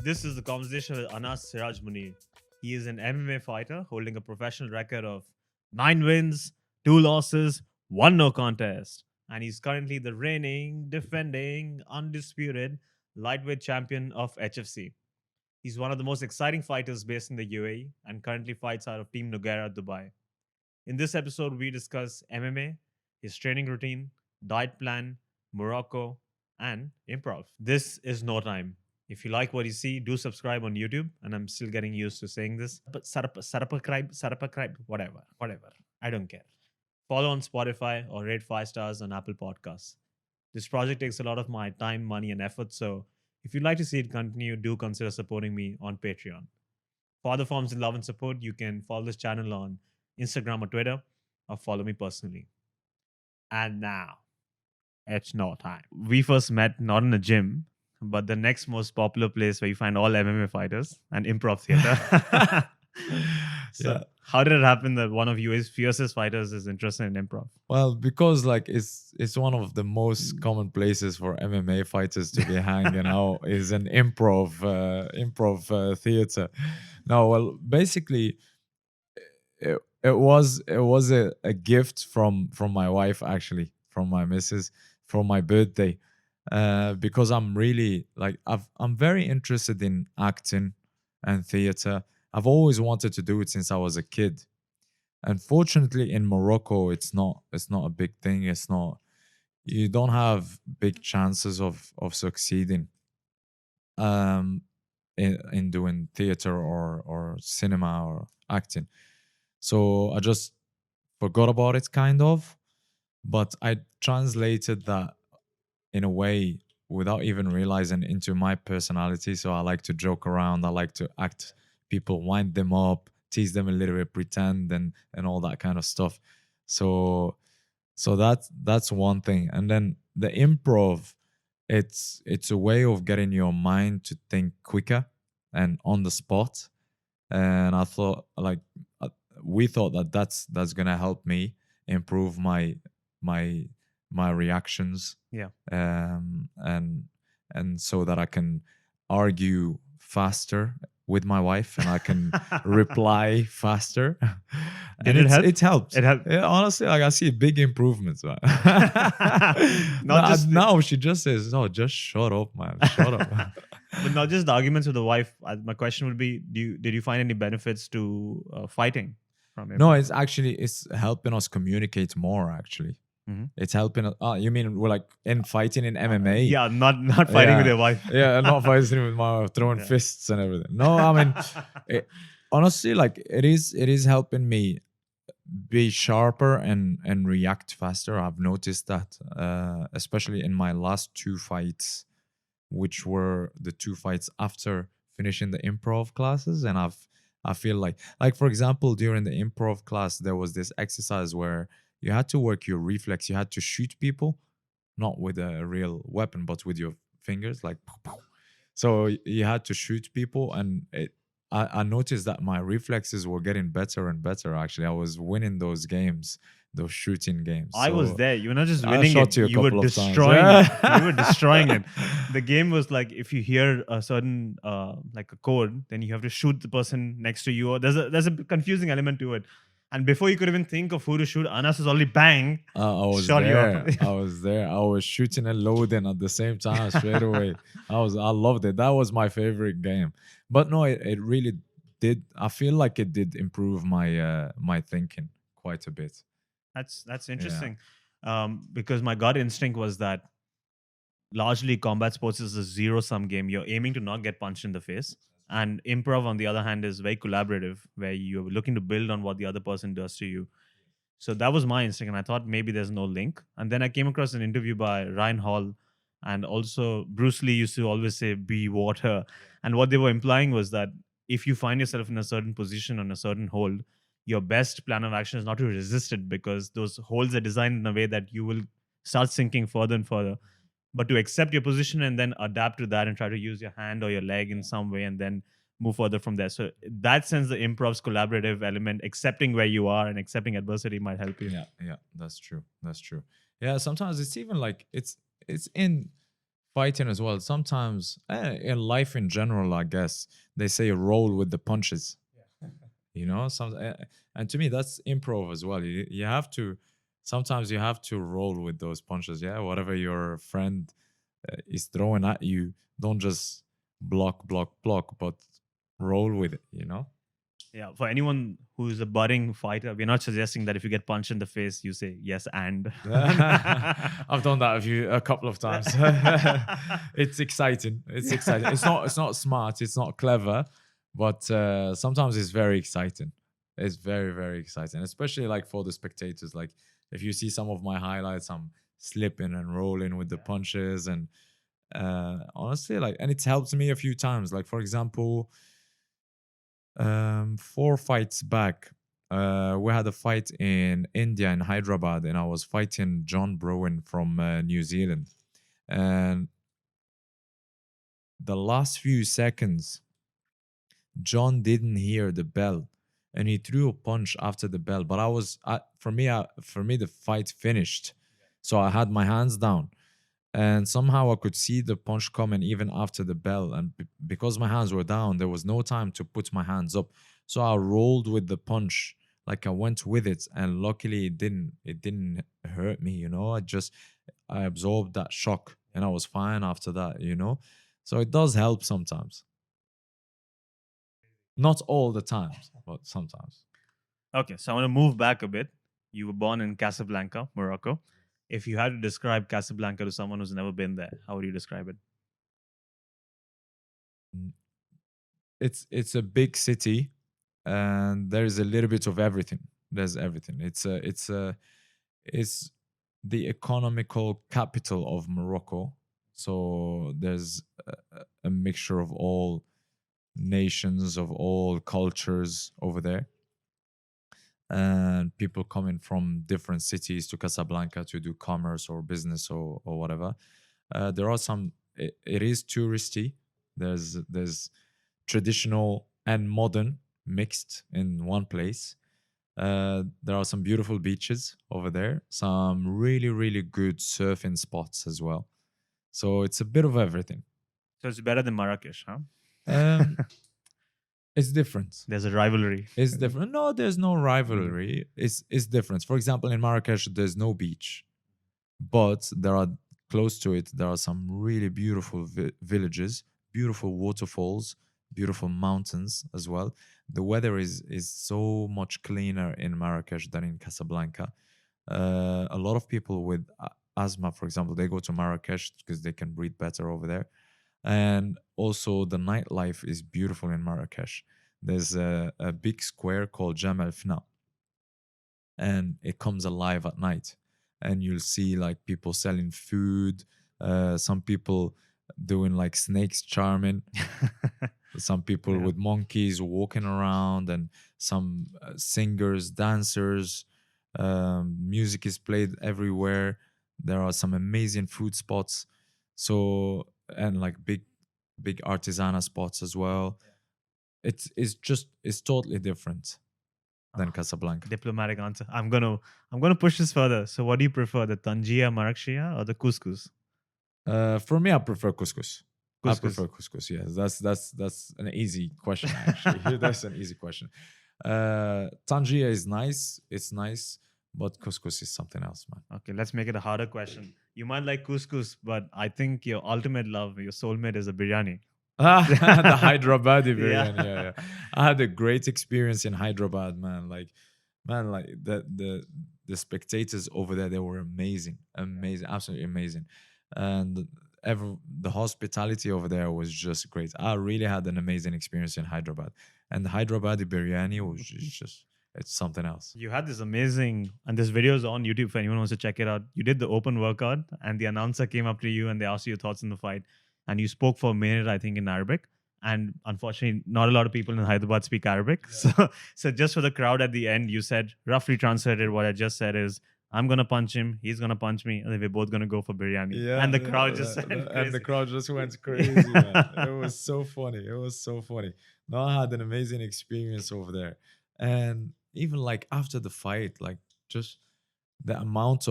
This is the conversation with Anas Siraj Mounir. He is an MMA fighter holding a professional record of 9 wins, 2 losses, 1 no contest. And he's currently the reigning, defending, undisputed lightweight champion of HFC. He's one of the most exciting fighters based in the UAE and currently fights out of Team Nogueira, Dubai. In this episode, we discuss MMA, his training routine, diet plan, Morocco, and improv. This is no time. If you like what you see, do subscribe on YouTube. And I'm still getting used to saying this. But subscribe, whatever. I don't care. Follow on Spotify or rate 5 stars on Apple Podcasts. This project takes a lot of my time, money, and effort. So if you'd like to see it continue, do consider supporting me on Patreon. For other forms of love and support, you can follow this channel on Instagram or Twitter, or follow me personally. And now, it's no time. We first met not in a gym, but the next most popular place where you find all MMA fighters and improv theater. So, Yeah. how did it happen that one of UA's fiercest fighters is interested in improv? Well, because like it's one of the most common places for MMA fighters to be hanging out is an improv theater. No, well, basically, it was a gift from my wife, actually, from my missus, for my birthday, because I'm really like I'm very interested in acting and theater. I've always wanted to do it since I was a kid. Unfortunately, in Morocco, it's not a big thing. It's not, you don't have big chances of succeeding um in doing theater or cinema or acting. So I just forgot about it, kind of. But I translated that in a way without even realizing into my personality. So I like to joke around. I like to act people, wind them up, tease them a little bit, pretend and all that kind of stuff. So that's one thing. And then the improv, it's a way of getting your mind to think quicker and on the spot. And I thought like uh, we thought that that's gonna help me improve my my reactions, Yeah. and so that I can argue faster with my wife and I can reply faster. Did And it help? it helped. It helped. Yeah, honestly, like I see big improvements, man. Not just now she just says, "No, just shut up, man. Shut up." but not just the arguments with the wife. My question would be: did you find any benefits to fighting from No, improv? it's helping us communicate more. Actually, Mhm. it's helping. You mean we're like in fighting in MMA? Yeah, not fighting with Yeah, your wife. yeah, not fighting with my throwing Yeah. fists and everything. No, I mean, it, honestly, like it is helping me be sharper and react faster. I've noticed that, especially in my last two fights, which were the two fights after finishing the improv classes. And I feel like for example, during the improv class there was this exercise where you had to work your reflex. You had to shoot people, not with a real weapon but with your fingers, like pow, pow. So you had to shoot people, and I noticed that my reflexes were getting better and better. Actually, I was winning those games, those shooting games. I was So there. You were not just I winning shot it; you a you were couple of times. destroying it. You were destroying it. The game was like if you hear a certain like a code, then you have to shoot the person next to you. Or there's a confusing element to it. And before you could even think of who to shoot, Anas is already bang I was shot you there. up. I was there. I was shooting and loading at the same time straight away. I loved it. That was my favorite game. But no, it really did. I feel like it did improve my thinking quite a bit. That's Yeah. interesting, because my gut instinct was that largely combat sports is a zero sum game. You're aiming to not get punched in the face. And improv, on the other hand, is very collaborative, where you're looking to build on what the other person does to you. So that was my instinct. And I thought maybe there's no link. And then I came across an interview by Ryan Hall. And also, Bruce Lee used to always say, be water. And what they were implying was that if you find yourself in a certain position on a certain hold, your best plan of action is not to resist it because those holds are designed in a way that you will start sinking further and further, but to accept your position and then adapt to that and try to use your hand or your leg in some way and then move further from there. So in that sense, the improv's collaborative element, accepting where you are and accepting adversity might help you. Yeah, yeah, that's true. That's true. Yeah, sometimes it's even like it's in fighting as well. Sometimes in life in general, I guess they say roll with the punches. You know, and to me that's improv as well. You have to sometimes you have to roll with those punches. Yeah, whatever your friend is throwing at you, don't just block, but roll with it. You know. Yeah, for anyone who's a budding fighter, we're not suggesting that if you get punched in the face, you say yes and. I've done that a couple of times. It's exciting. It's exciting. It's not smart. It's not clever, but sometimes it's very exciting. It's very very exciting, especially like for the spectators. Like if you see some of my highlights, I'm slipping and rolling with the punches, and honestly, like, and it's helped me a few times. Like for example, 4 fights back, we had a fight in India in Hyderabad, and I was fighting John Browen from New Zealand. And the last few seconds, John didn't hear the bell, and he threw a punch after the bell. But for me, the fight finished, so I had my hands down, and somehow I could see the punch coming even after the bell. And because my hands were down, there was no time to put my hands up. So I rolled with the punch, like I went with it, and luckily it didn't hurt me. You know, I absorbed that shock, and I was fine after that. You know, so it does help sometimes. Not all the times, but sometimes. Okay, so I want to move back a bit. You were born in Casablanca, Morocco. If you had to describe Casablanca to someone who's never been there, how would you describe it? Mm, it's a big city, and there's a little bit of everything. There's everything. It's the economical capital of Morocco. So there's a mixture of all nations, of all cultures over there, and people coming from different cities to Casablanca to do commerce or business or whatever. There are some. It is touristy. There's traditional and modern mixed in one place. There are some beautiful beaches over there. Some really really good surfing spots as well. So it's a bit of everything. So it's better than Marrakesh, huh? Um, it's different. There's a rivalry. It's different. No, there's no rivalry. It's different. For example, in Marrakesh, there's no beach, but there are close to it. There are some really beautiful villages, beautiful waterfalls, beautiful mountains as well. The weather is so much cleaner in Marrakesh than in Casablanca. A lot of people with asthma, for example, they go to Marrakesh because they can breathe better over there. And also, the nightlife is beautiful in Marrakesh. There's a big square called Jam Fna, and it comes alive at night. And you'll see like people selling food, some people doing like snakes charming, some people Yeah. with monkeys walking around, and some singers, dancers. Music is played everywhere. There are some amazing food spots. So, and like big artisanal spots as well. It's totally different than Ah, Casablanca. Diplomatic answer. I'm gonna push this further. So what do you prefer, the tangia maracxia or the couscous? For me, I prefer couscous. I Couscous. prefer couscous. Yes, that's an easy question actually. That's an easy question. Tangier is nice. It's nice, but couscous is something else, man. Okay, let's make it a harder question. You might like couscous, but I think your ultimate love, your soulmate, is a biryani. The Hyderabadi Yeah. biryani. Yeah, yeah. I had a great experience in Hyderabad, man. Like the spectators over there, they were amazing, amazing, absolutely amazing, and the hospitality over there was just great. I really had an amazing experience in Hyderabad, and the Hyderabadi biryani was just it's something else. You had this amazing, and this video is on YouTube for anyone who wants to check it out. You did the open workout, and the announcer came up to you and they asked you your thoughts on the fight, and you spoke for a minute, I think, in Arabic. And unfortunately, not a lot of people in Hyderabad speak Arabic. So just for the crowd at the end, you said, roughly translated, what I just said is, "I'm gonna punch him, he's gonna punch me, and then we're both gonna go for biryani." Yeah, And the yeah, crowd just went and the crazy. crowd just went crazy, man. It was so funny. It was so funny. No, I had an amazing experience over there, and even like after the fight, like just the amount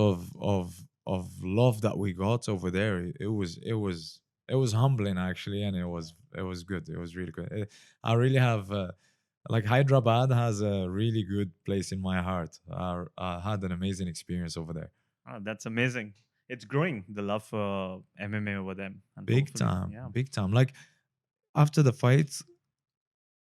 love that we got over there. It was humbling actually, and it was good. It was really good. I really have like Hyderabad has a really good place in my heart. I had an amazing experience over there. Oh, that's amazing. It's growing the love for MMA over them, and Big hopefully, time, yeah. big time. Like after the fights,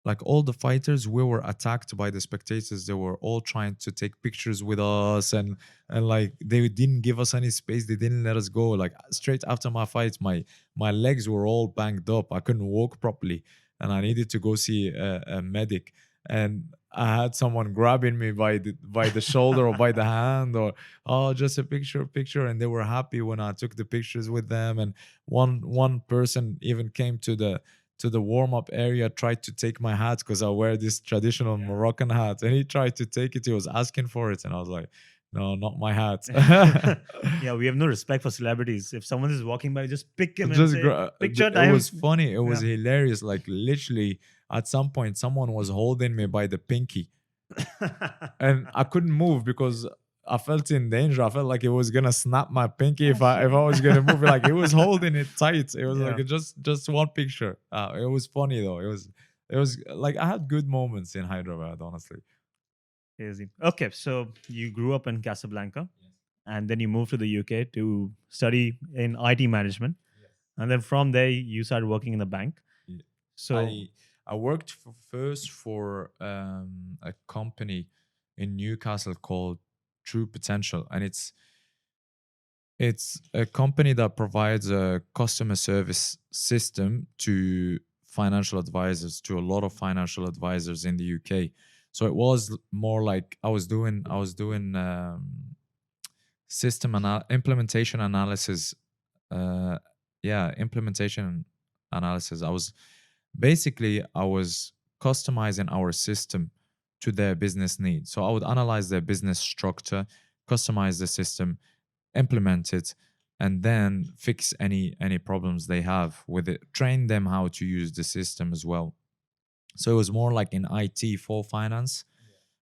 like all the fighters, we were attacked by the spectators. They were all trying to take pictures with us, and like they didn't give us any space. They didn't let us go. Like straight after my fight, my legs were all banged up. I couldn't walk properly, and I needed to go see a medic. And I had someone grabbing me by the shoulder or by the hand, or oh, just a picture. And they were happy when I took the pictures with them. And one person even came to the warm up area, tried to take my hat because I wear this traditional Moroccan hat, and he tried to take it. He was asking for it, and I was like, "No, not my hat." Yeah, we have no respect for celebrities. If someone is walking by, just pick him and Just say, "Picture it time." was funny. It was Yeah. hilarious. Like literally, at some point, someone was holding me by the pinky, and I couldn't move because I felt in danger. I felt like it was gonna snap my pinky if I was gonna move. Like it was holding it tight. It was like Yeah. just one picture. It was funny though. It was like I had good moments in Hyderabad, honestly. Crazy. Okay, so you grew up in Casablanca, and then you moved to the UK to study in IT management, and then from there you started working in the bank. Yeah. So I worked first for a company in Newcastle called True Potential, and it's a company that provides a customer service system to financial advisors, to a lot of financial advisors in the UK. So it was more like I was doing implementation analysis. Uh, yeah, implementation analysis. I was customizing our system to their business needs. So I would analyze their business structure, customize the system, implement it, and then fix any problems they have with it, train them how to use the system as well. So it was more like in IT for finance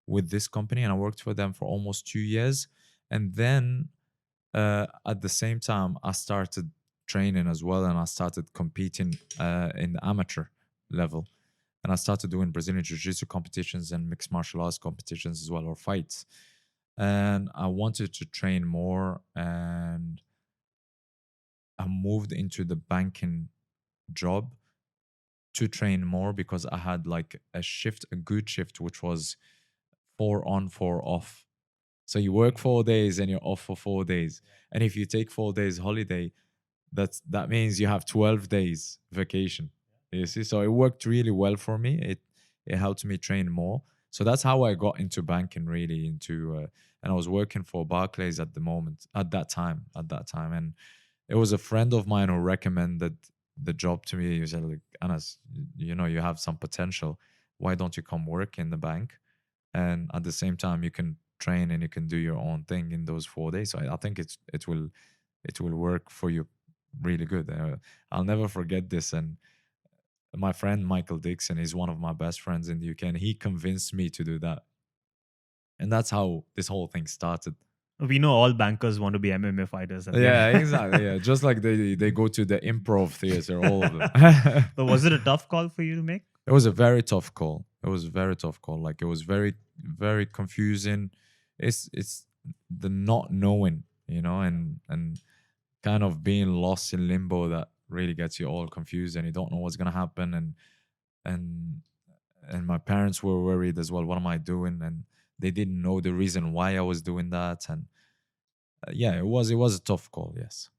with this company, and I worked for them for almost 2 years. And then at the same time I started training as well, and I started competing in the amateur level, and I started doing Brazilian Jiu-Jitsu competitions and mixed martial arts competitions as well, or fights. And I wanted to train more, and I moved into the banking job to train more because I had like a good shift, which was 4 on, 4 off. So you work 4 days and you're off for 4 days. And if you take 4 days holiday, that means you have 12 days vacation. You see, so it worked really well for me. It helped me train more. So that's how I got into banking, really into and I was working for Barclays at that time, and it was a friend of mine who recommended the job to me. He said, like, Anas, you know, you have some potential. Why don't you come work in the bank? And at the same time, you can train and you can do your own thing in those 4 days. So I think it will work for you really good. I'll never forget this. And my friend Michael Dixon is one of my best friends in the UK, and he convinced me to do that. And that's how this whole thing started. we know all bankers want to be MMA fighters at the Yeah, end. exactly. Yeah, just like they go to the improv theater, all of them. But was it a tough call for you to make? It was a very tough call. It was a very tough call. Like it was very confusing. It's the not knowing, you know, and kind of being lost in limbo that really gets you all confused, and you don't know what's gonna happen. And and my parents were worried as well. What am I doing? And they didn't know the reason why I was doing that. And yeah, it was a tough call. Yes.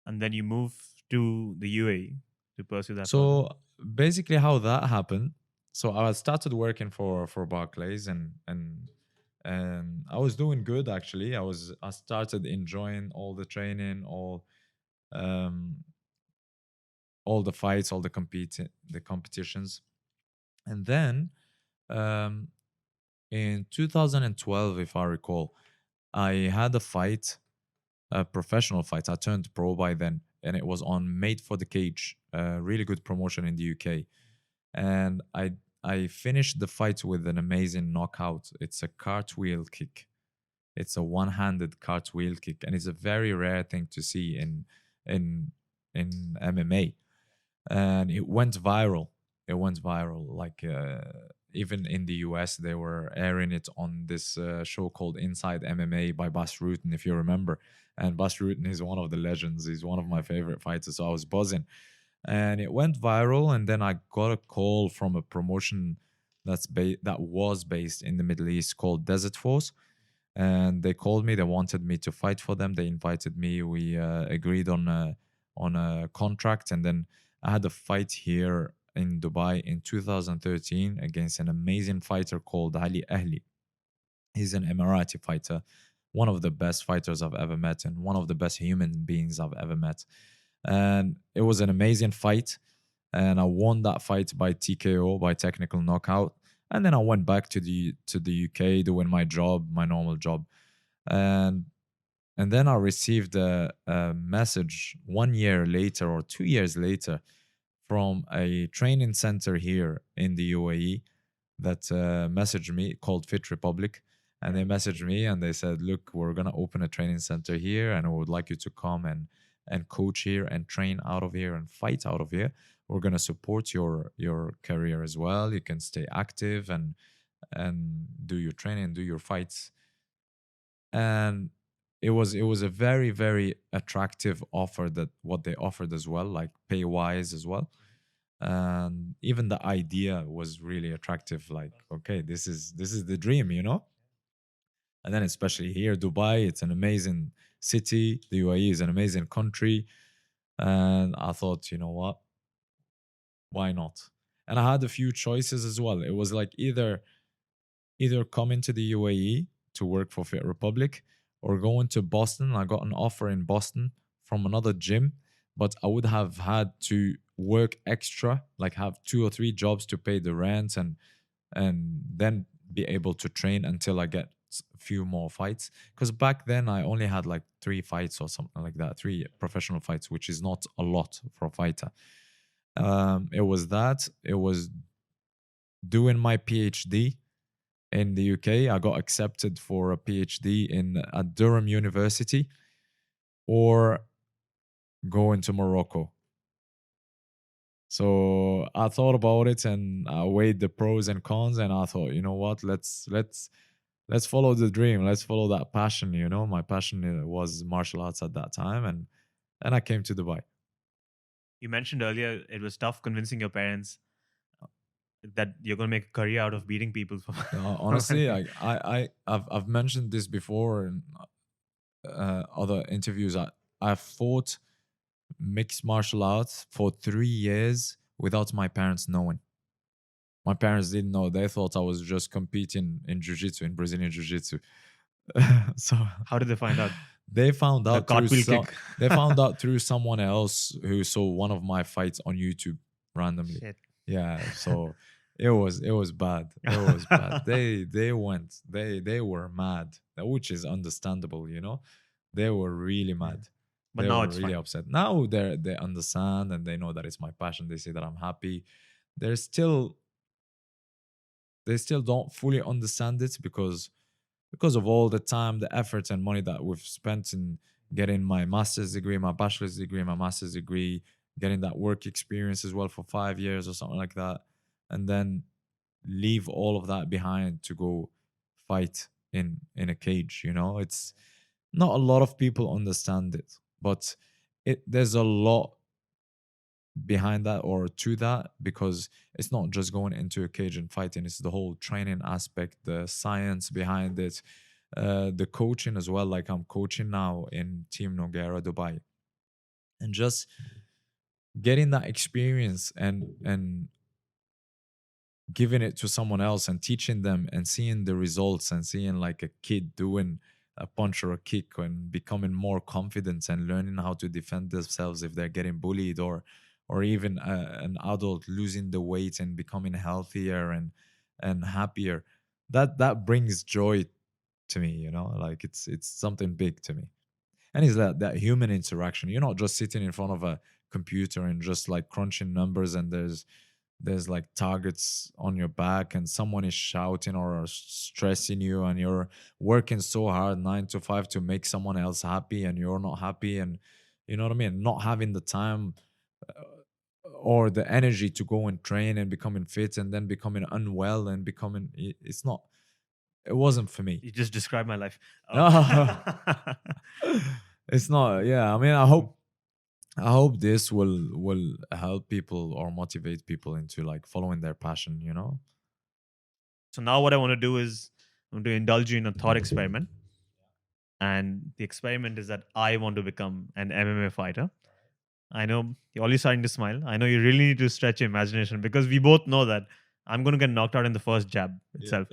And then you moved to the UAE to pursue that further. So basically, how that happened. So I started working for Barclays, and I was doing good actually. I started enjoying all the training, um all the fights, all the competitions, and then um in 2012, if I recall, I had a fight, a professional fight. I turned pro by then, and it was on Made for the Cage, a really good promotion in the UK. And I finished the fight with an amazing knockout. It's a cartwheel kick. It's a one-handed cartwheel kick, and it's a very rare thing to see in in MMA. And it went viral. It went viral. Like even in the US, they were airing it on this show called Inside MMA by Bas Rutten, if you remember. And Bas Rutten is one of the legends. He's one of my favorite fighters. So I was buzzing, and it went viral. And then I got a call from a promotion that was based in the Middle East called Desert Force, and they called me. They wanted me to fight for them. They invited me. We agreed on a contract, and then I had a fight here in Dubai in 2013 against an amazing fighter called Ali Ahli. He's an Emirati fighter, one of the best fighters I've ever met, and one of the best human beings I've ever met. And it was an amazing fight, and I won that fight by TKO, by technical knockout. And then I went back to the UK doing my job, my normal job, and then I received a message 1 year later or 2 years later from a training center here in the UAE that messaged me, called Fit Republic. And they messaged me and they said, look, we're going to open a training center here, and we would like you to come and coach here and train out of here and fight out of here. We're going to support your career as well. You can stay active and do your training, do your fights. And it was a very, very attractive offer, that what they offered as well, like pay wise as well. And even the idea was really attractive, like, okay, this is the dream, you know. And then especially here, Dubai, it's an amazing city. The UAE is an amazing country. And I thought, you know what, why not? And I had a few choices as well. It was like either come into the UAE to work for Fit Republic, or go into Boston. I got an offer in Boston from another gym, but I would have had to work extra, like have 2 or 3 jobs to pay the rent, and then be able to train until I get a few more fights. Because back then I only had like 3 fights or something like that, 3 professional fights, which is not a lot for a fighter. It was that. It was doing my PhD in the UK. I got accepted for a PhD at Durham University, or going to Morocco. So I thought about it and I weighed the pros and cons, and I thought, you know what, let's follow the dream. Let's follow that passion. You know, my passion was martial arts at that time, and I came to Dubai. You mentioned earlier it was tough convincing your parents that you're going to make a career out of beating people. Honestly, I've mentioned this before in other interviews. I fought mixed martial arts for 3 years without my parents knowing. My parents didn't know. They thought I was just competing in jiu-jitsu, in Brazilian jiu-jitsu. So How did they find out? they found The out through cartwheel kick. they found out through someone else who saw one of my fights on YouTube randomly. Shit. Yeah, so it was bad. It was bad. They were mad, which is understandable, you know. They were really mad. But They now were it's really fine. upset. Now they understand and they know that it's my passion. They say that I'm happy. They're still they still don't fully understand it because of all the time, the effort and money that we've spent in getting my master's degree, my bachelor's degree, my master's degree, getting that work experience as well for 5 years or something like that, and then leave all of that behind to go fight in a cage. You know, it's not a lot of people understand it, but there's a lot behind that or to that, because it's not just going into a cage and fighting, it's the whole training aspect, the science behind it, the coaching as well. Like I'm coaching now in Team Noguera Dubai, and just getting that experience and giving it to someone else and teaching them and seeing the results and seeing like a kid doing a punch or a kick and becoming more confident and learning how to defend themselves if they're getting bullied, or even an adult losing the weight and becoming healthier and happier, that brings joy to me, you know. Like it's something big to me. And it's that human interaction. You're not just sitting in front of a computer and just like crunching numbers, and there's like targets on your back and someone is shouting or stressing you, and you're working so hard 9 to 5 to make someone else happy, and you're not happy, and you know what I mean, not having the time or the energy to go and train and becoming fit, and then becoming unwell and becoming it's not, it wasn't for me. You just described my life. No. It's not. Yeah, I mean, I hope this will help people or motivate people into like following their passion, you know. So now what I want to do is I want to indulge you in a thought experiment. And the experiment is that I want to become an MMA fighter. I know you're already starting to smile. I know you really need to stretch your imagination, because we both know that I'm going to get knocked out in the first jab itself.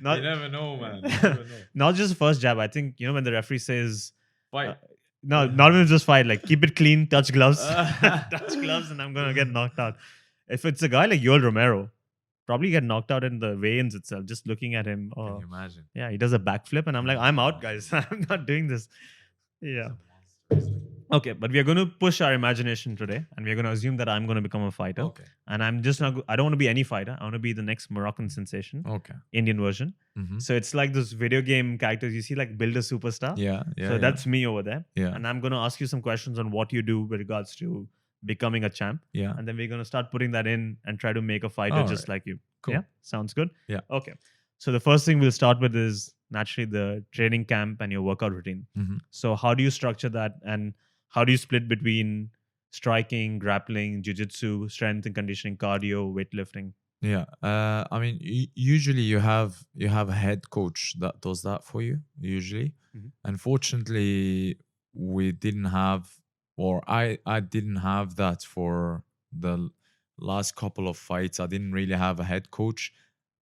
Not, You never know, man. You never know. not just the first jab. I think, you know, when the referee says, Fight. no, not even just fight, like keep it clean, touch gloves, touch gloves, and I'm going to get knocked out. If it's a guy like Yoel Romero, probably get knocked out in the weigh-ins itself, just looking at him. Can you imagine? Yeah, he does a backflip, and I'm like, I'm out, guys. I'm not doing this. Yeah. Okay, but we are going to push our imagination today, and we are going to assume that I'm going to become a fighter. Okay. And I'm just not. I don't want to be any fighter. I want to be the next Moroccan sensation, Okay. Indian version. Mhm. So it's like those video game characters you see, like Build a Superstar. Yeah. Yeah. So yeah. that's me over there. Yeah. And I'm going to ask you some questions on what you do with regards to becoming a champ. Yeah. And then we're going to start putting that in and try to make a fighter All just right. like you. Cool. Yeah, sounds good. Yeah. Okay. So the first thing we'll start with is naturally the training camp and your workout routine. Mhm. So how do you structure that, and how do you split between striking, grappling, jiu-jitsu, strength and conditioning, cardio, weightlifting? Yeah. I mean, usually you have a head coach that does that for you. Usually, Mhm. unfortunately, we didn't have, or I didn't have that for the last couple of fights. I didn't really have a head coach.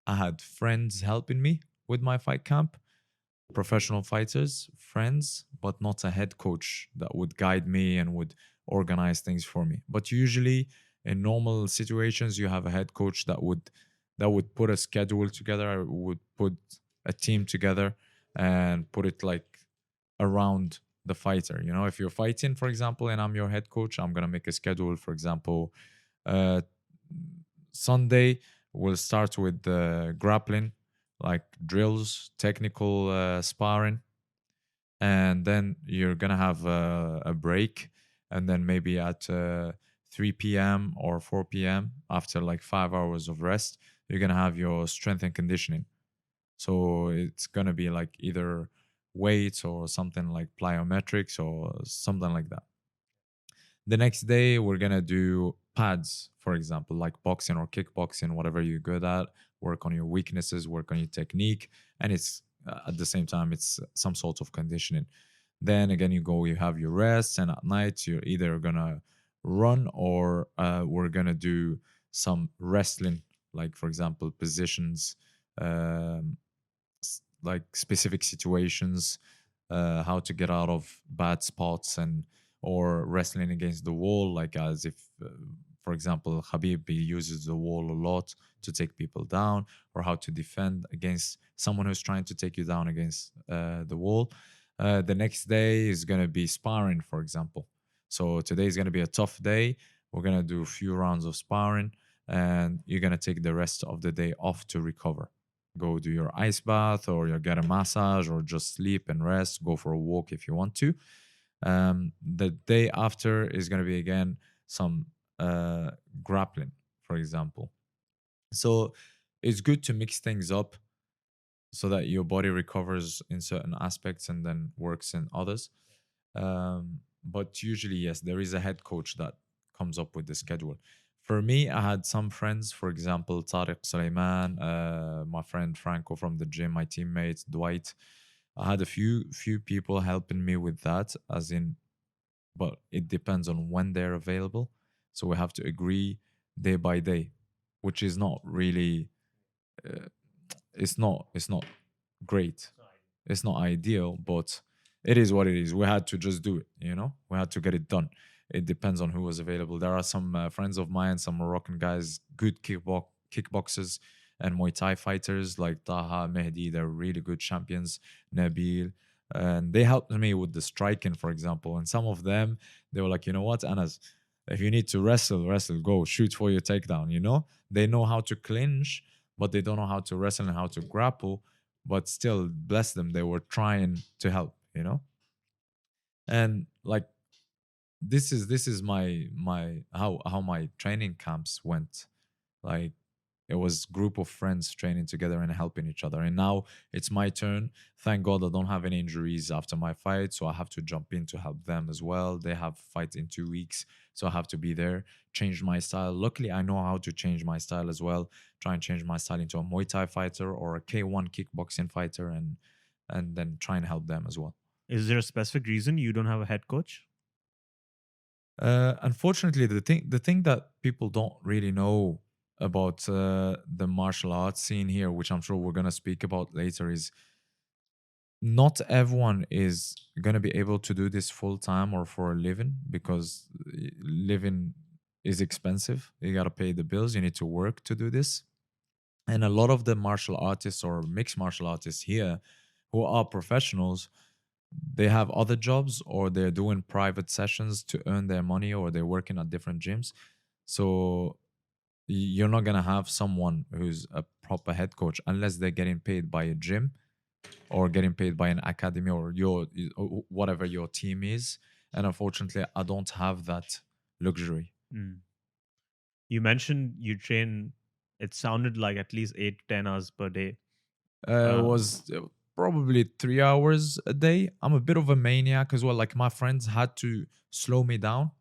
I had friends helping me with my fight camp, professional fighters, friends, but not a head coach that would guide me and would organize things for me. But usually in normal situations you have a head coach that would put a schedule together, would put a team together and put it like around the fighter. You know, if you're fighting, for example, and I'm your head coach, I'm going to make a schedule. For example, uh Sunday we'll start with grappling, like drills, technical sparring, and then you're gonna have a break, and then maybe at 3 p.m. or 4 p.m. after like 5 hours of rest, you're gonna have your strength and conditioning. So it's gonna be like either weights or something like plyometrics or something like that. The next day we're gonna do pads, for example, like boxing or kickboxing, whatever you're good at. Work on your weaknesses, work on your technique, and it's at the same time it's some sort of conditioning. Then again, you have your rest, and at night you're either gonna run or we're gonna do some wrestling, like for example positions, like specific situations, how to get out of bad spots, and or wrestling against the wall, like as if for example Khabib, he uses the wall a lot to take people down, or how to defend against someone who's trying to take you down against the wall. The next day is going to be sparring, for example. So today is going to be a tough day. We're going to do a few rounds of sparring, and you're going to take the rest of the day off to recover. Go do your ice bath, or you get a massage, or just sleep and rest. Go for a walk if you want to. The day after is going to be again some grappling, for example. So it's good to mix things up so that your body recovers in certain aspects and then works in others. But usually, yes, there is a head coach that comes up with the schedule. For me, I had some friends, for example, Tariq Suleiman, my friend Franco from the gym, my teammate Dwight. I had a few people helping me with that, as in, but it depends on when they're available. So we have to agree day by day, which is not really. It's not great. It's not ideal, but it is what it is. We had to just do it, you know? We had to get it done. It depends on who was available. There are some friends of mine, some Moroccan guys, good kickboxers and Muay Thai fighters like Taha, Mehdi. They're really good champions. Nabil. And they helped me with the striking, for example. And some of them, they were like, you know what, Anas, If you need to wrestle, wrestle, go shoot for your takedown. They know how to clinch, but they don't know how to wrestle and how to grapple. But still, bless them, they were trying to help. And like this is my how my training camps went. Like it was group of friends training together and helping each other. And now it's my turn. Thank God I don't have any injuries after my fight, so I have to jump in to help them as well. They have fight in 2 weeks, so I have to be there, change my style. Luckily, I know how to change my style as well. Try and change my style into a Muay Thai fighter or a K1 kickboxing fighter, and then try and help them as well. Is there a specific reason you don't have a head coach? Unfortunately, the thing that people don't really know about the martial arts scene here, which I'm sure we're gonna speak about later, is not everyone is gonna be able to do this full time or for a living, because living is expensive. You gotta pay the bills. You need to work to do this. And a lot of the martial artists or mixed martial artists here who are professionals, they have other jobs or they're doing private sessions to earn their money, or they're working at different gyms. So you're not gonna have someone who's a proper head coach unless they're getting paid by a gym or getting paid by an academy or whatever your team is. And unfortunately, I don't have that luxury. Mm. You mentioned you train, it sounded like at least 8 to 10 hours per day. It was probably 3 hours a day. I'm a bit of a maniac as well. Like my friends had to slow me down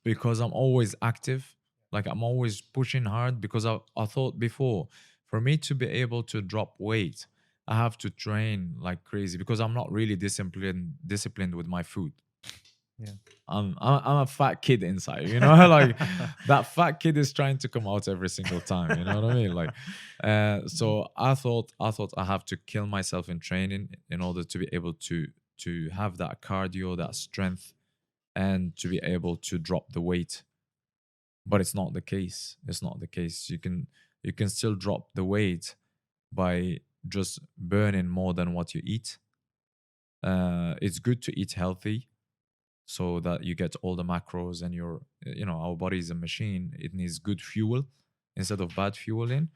because I'm always active. Like I'm always pushing hard, because I thought before, for me to be able to drop weight, I have to train like crazy, because I'm not really disciplined with my food. Yeah. I'm a fat kid inside, like that fat kid is trying to come out every single time. You know what I mean? Like, so I thought I have to kill myself in training in order to be able to have that cardio, that strength, and to be able to drop the weight. But it's not the case. It's not the case. You can still drop the weight by just burning more than what you eat. It's good to eat healthy so that you get all the macros, and our body is a machine. It needs good fuel instead of bad fuel in.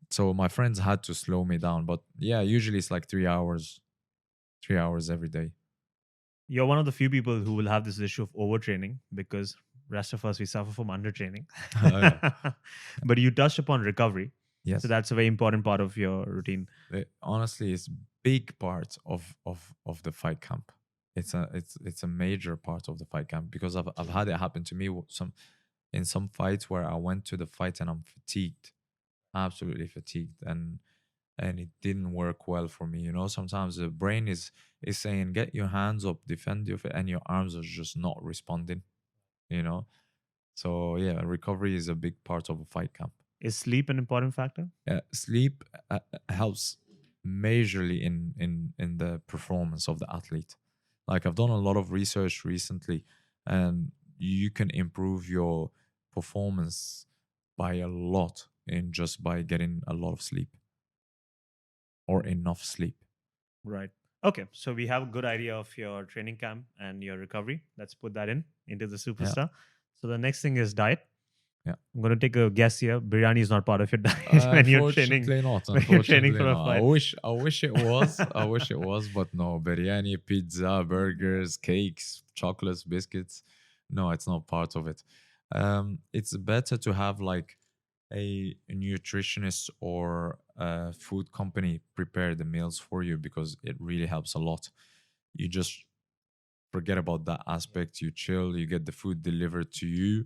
So my friends had to slow me down, but yeah, usually it's like 3 hours every day. You're one of the few people who will have this issue of overtraining, because rest of us, we suffer from undertraining. Yeah. But you touched upon recovery. Yes. So that's a very important part of your routine. Honestly, it's big part of the fight camp. It's a major part of the fight camp, because I've had it happen to me in some fights where I went to the fight and I'm fatigued, absolutely fatigued, and it didn't work well for me. Sometimes the brain is saying, get your hands up, defend your and your arms are just not responding. So yeah, recovery is a big part of a fight camp. Is sleep an important factor? Sleep helps majorly in the performance of the athlete. Like I've done a lot of research recently, and you can improve your performance by a lot by getting a lot of sleep or enough sleep. Right. Okay. So we have a good idea of your training camp and your recovery. Let's put that into the superstar. So the next thing is diet. Yeah. I'm going to take a guess here. Biryani is not part of your diet when you're training. Unfortunately not. when you're training for a Unfortunately fight. not. I wish it was. I wish it was, but no. Biryani, pizza, burgers, cakes, chocolates, biscuits. No, it's not part of it. It's better to have like a nutritionist or a food company prepare the meals for you, because it really helps a lot. You just forget about that aspect. You chill, you get the food delivered to you.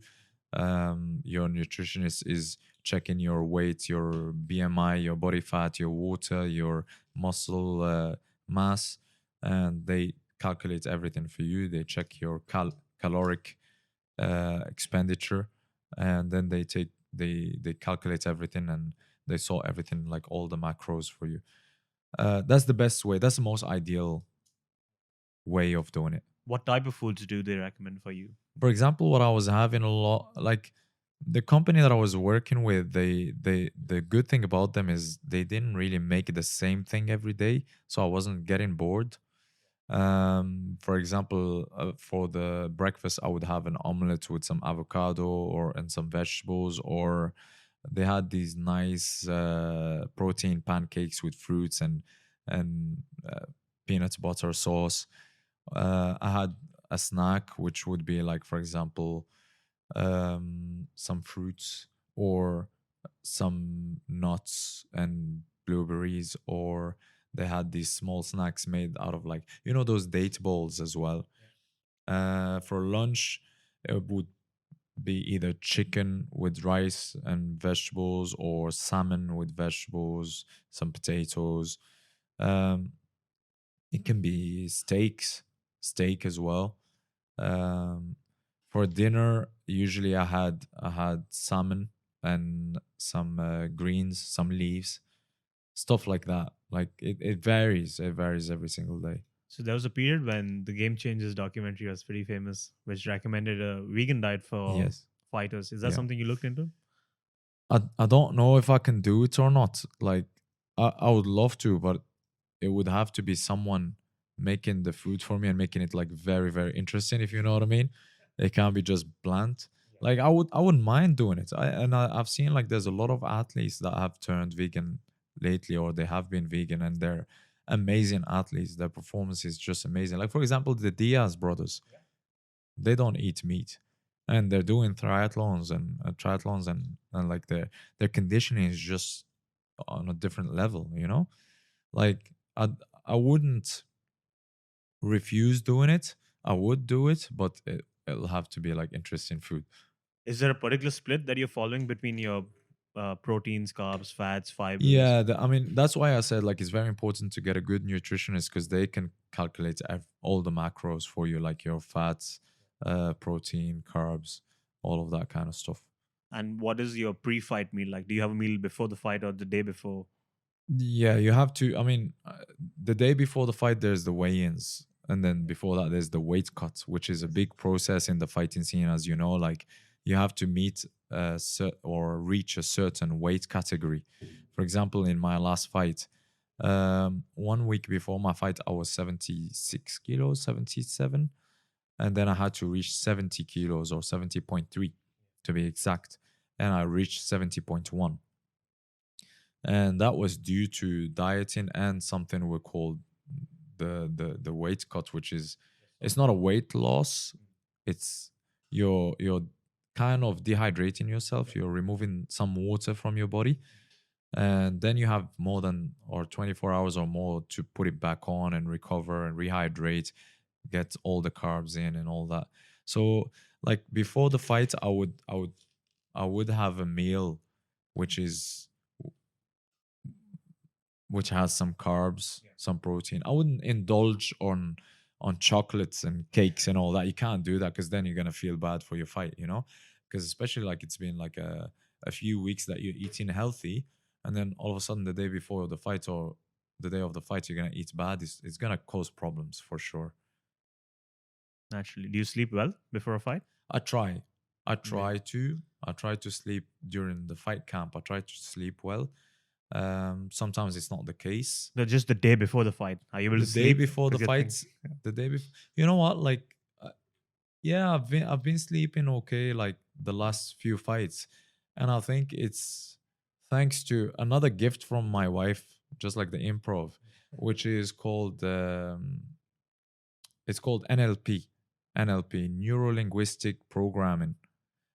Your nutritionist is checking your weight, your BMI, your body fat, your water, your muscle mass, and they calculate everything for you. They check your caloric expenditure, and then they calculate everything, and they sort everything, like all the macros for you. That's the best way. That's the most ideal way of doing it. What type of foods do they recommend for you? For example, what I was having a lot, like the company that I was working with, the good thing about them is they didn't really make the same thing every day, so I wasn't getting bored. For example, for the breakfast, I would have an omelette with some avocado or and some vegetables, or they had these nice protein pancakes with fruits and peanut butter sauce. I had a snack which would be like, for example, some fruits or some nuts and blueberries, or they had these small snacks made out of, like, those date balls as well. For lunch, it would be either chicken with rice and vegetables or salmon with vegetables, some potatoes. Um, it can be steak as well. Um, for dinner, usually I had salmon and some greens, some leaves, stuff like that. Like it varies. It varies every single day. So there was a period when the Game Changers documentary was pretty famous, which recommended a vegan diet for Yes. fighters. Is that Yeah. something you looked into? I don't know if I can do it or not. Like I would love to, but it would have to be someone making the food for me and making it like very, very interesting, if you know what I mean. It can't be just bland. Like I wouldn't mind doing it. I've seen like there's a lot of athletes that have turned vegan lately, or they have been vegan, and they're amazing athletes. Their performance is just amazing. Like, for example, the Diaz brothers, they don't eat meat, and they're doing triathlons, and like their conditioning is just on a different level, like I wouldn't refuse doing it. I would do it, but it'll have to be like interesting food. Is there a particular split that you're following between your proteins, carbs, fats, fibers? Yeah, I mean, that's why I said like it's very important to get a good nutritionist, because they can calculate all the macros for you, like your fats, protein, carbs, all of that kind of stuff. And what is your pre-fight meal like? Do you have a meal before the fight or the day before? Yeah, you have to. I mean, the day before the fight, there's the weigh-ins, and then before that, there's the weight cut, which is a big process in the fighting scene, as you know. Like, you have to meet or reach a certain weight category. For example, in my last fight, 1 week before my fight, I was 76 kilos, 77, and then I had to reach 70 kilos, or 70.3 to be exact, and I reached 70.1, and that was due to dieting and something we call the weight cut, which is, it's not a weight loss. It's you're kind of dehydrating yourself. You're removing some water from your body, and then you have more than, or 24 hours or more, to put it back on and recover and rehydrate, get all the carbs in and all that. So, like, before the fight, I would have a meal which is which has some carbs, some protein. I wouldn't indulge on chocolates and cakes and all that. You can't do that, because then you're gonna feel bad for your fight, Because especially like it's been like a few weeks that you're eating healthy, and then all of a sudden the day before the fight or the day of the fight you're gonna eat bad. It's gonna cause problems for sure. Naturally, do you sleep well before a fight? I try. I Amazing. try to. I try to sleep during the fight camp. I try to sleep well. Sometimes it's not the case. No, just the day before the fight. Are you able The to day sleep? before the Because you think, fights, the day before, you know what? Like, yeah, I've been sleeping okay, like the last few fights, and I think it's thanks to another gift from my wife, just like the improv, which is called it's called NLP, neuro linguistic programming,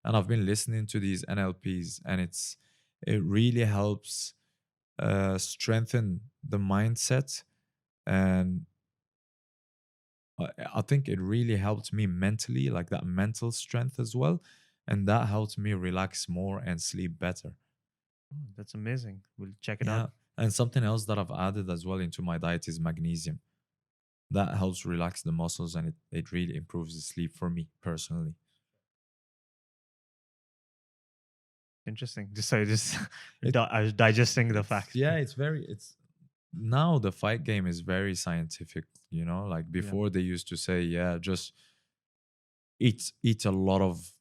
and I've been listening to these NLPs, and it really helps strengthen the mindset, and I think it really helped me mentally, like that mental strength as well, and that helped me relax more and sleep better. "Oh, that's amazing. We'll check it out." Yeah, and something else that I've added as well into my diet is magnesium. That helps relax the muscles, and it really improves the sleep for me personally. Interesting. Just so just It I was digesting the it's fact. yeah, it's now the fight game is very scientific, like Yeah. before they used to say, yeah, just eat a lot of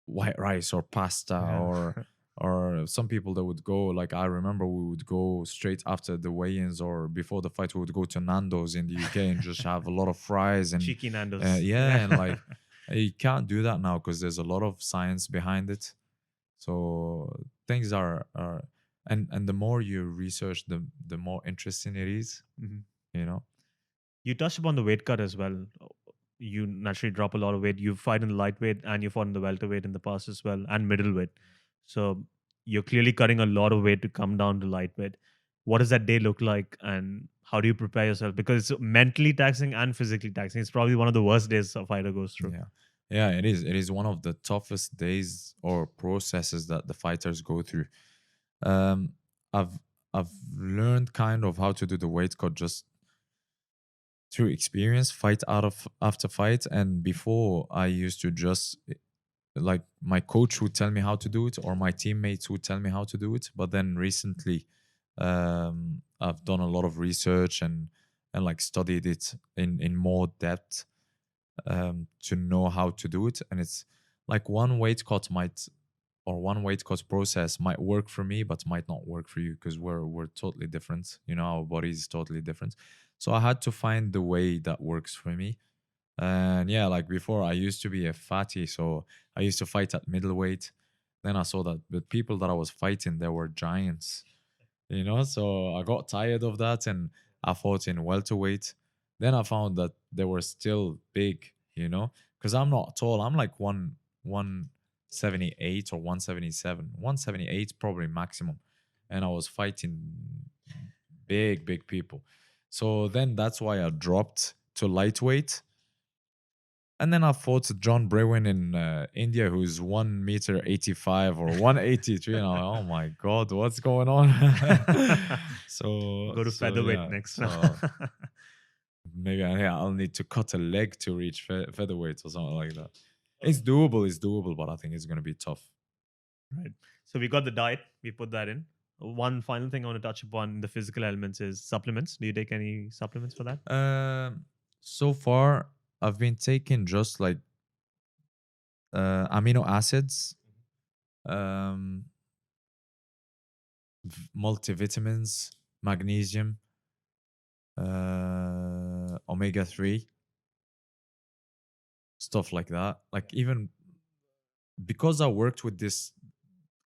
white rice or pasta, Yeah. or or some people that would go, like I remember we would go straight after the weigh-ins or before the fight, we would go to Nando's in the UK and just have a lot of fries and Cheeky Nando's. yeah, and like you can't do that now because there's a lot of science behind it. So things are and the more you research, the more interesting it is, Mhm. you know. You touched upon the weight cut as well. You naturally drop a lot of weight. You fight in the lightweight and you fought in the welterweight in the past as well, and middleweight. So you're clearly cutting a lot of weight to come down to lightweight. What does that day look like, and how do you prepare yourself? Because it's mentally taxing and physically taxing. It's probably one of the worst days a fighter goes through. Yeah. Yeah, it is. It is one of the toughest days or processes that the fighters go through. Um, I've I've learned kind of how to do the weight cut just through experience, fight out of after fight. And before I used to just like my coach would tell me how to do it, or my teammates would tell me how to do it. But then recently, I've done a lot of research and like studied it in more depth to know how to do it. And it's like one weight cut might or one weight cut process might work for me, but might not work for you because we're totally different. You know, our body is totally different. So I had to find the way that works for me. And yeah, like before, I used to be a fatty, so I used to fight at middleweight. Then I saw that the people that I was fighting, they were giants, you know. So I got tired of that, and I fought in welterweight. Then I found that they were still big, you know, because I'm not tall. I'm like 178 or 177, 178 probably maximum, and I was fighting big people. So then that's why I dropped to lightweight, and then I fought John Brewin in India, who's 1 meter 85 or 183. And I'm like, oh my God, what's going on? Go to so featherweight yeah. next. So maybe I'll need to cut a leg to reach featherweight or something like that. It's doable, but I think it's going to be tough. Right. So we got the diet. We put that in. One final thing I want to touch upon the physical elements is supplements. Do you take any supplements for that? So far, I've been taking just like amino acids, um, multivitamins, magnesium, omega 3, stuff like that. Like, even because I worked with this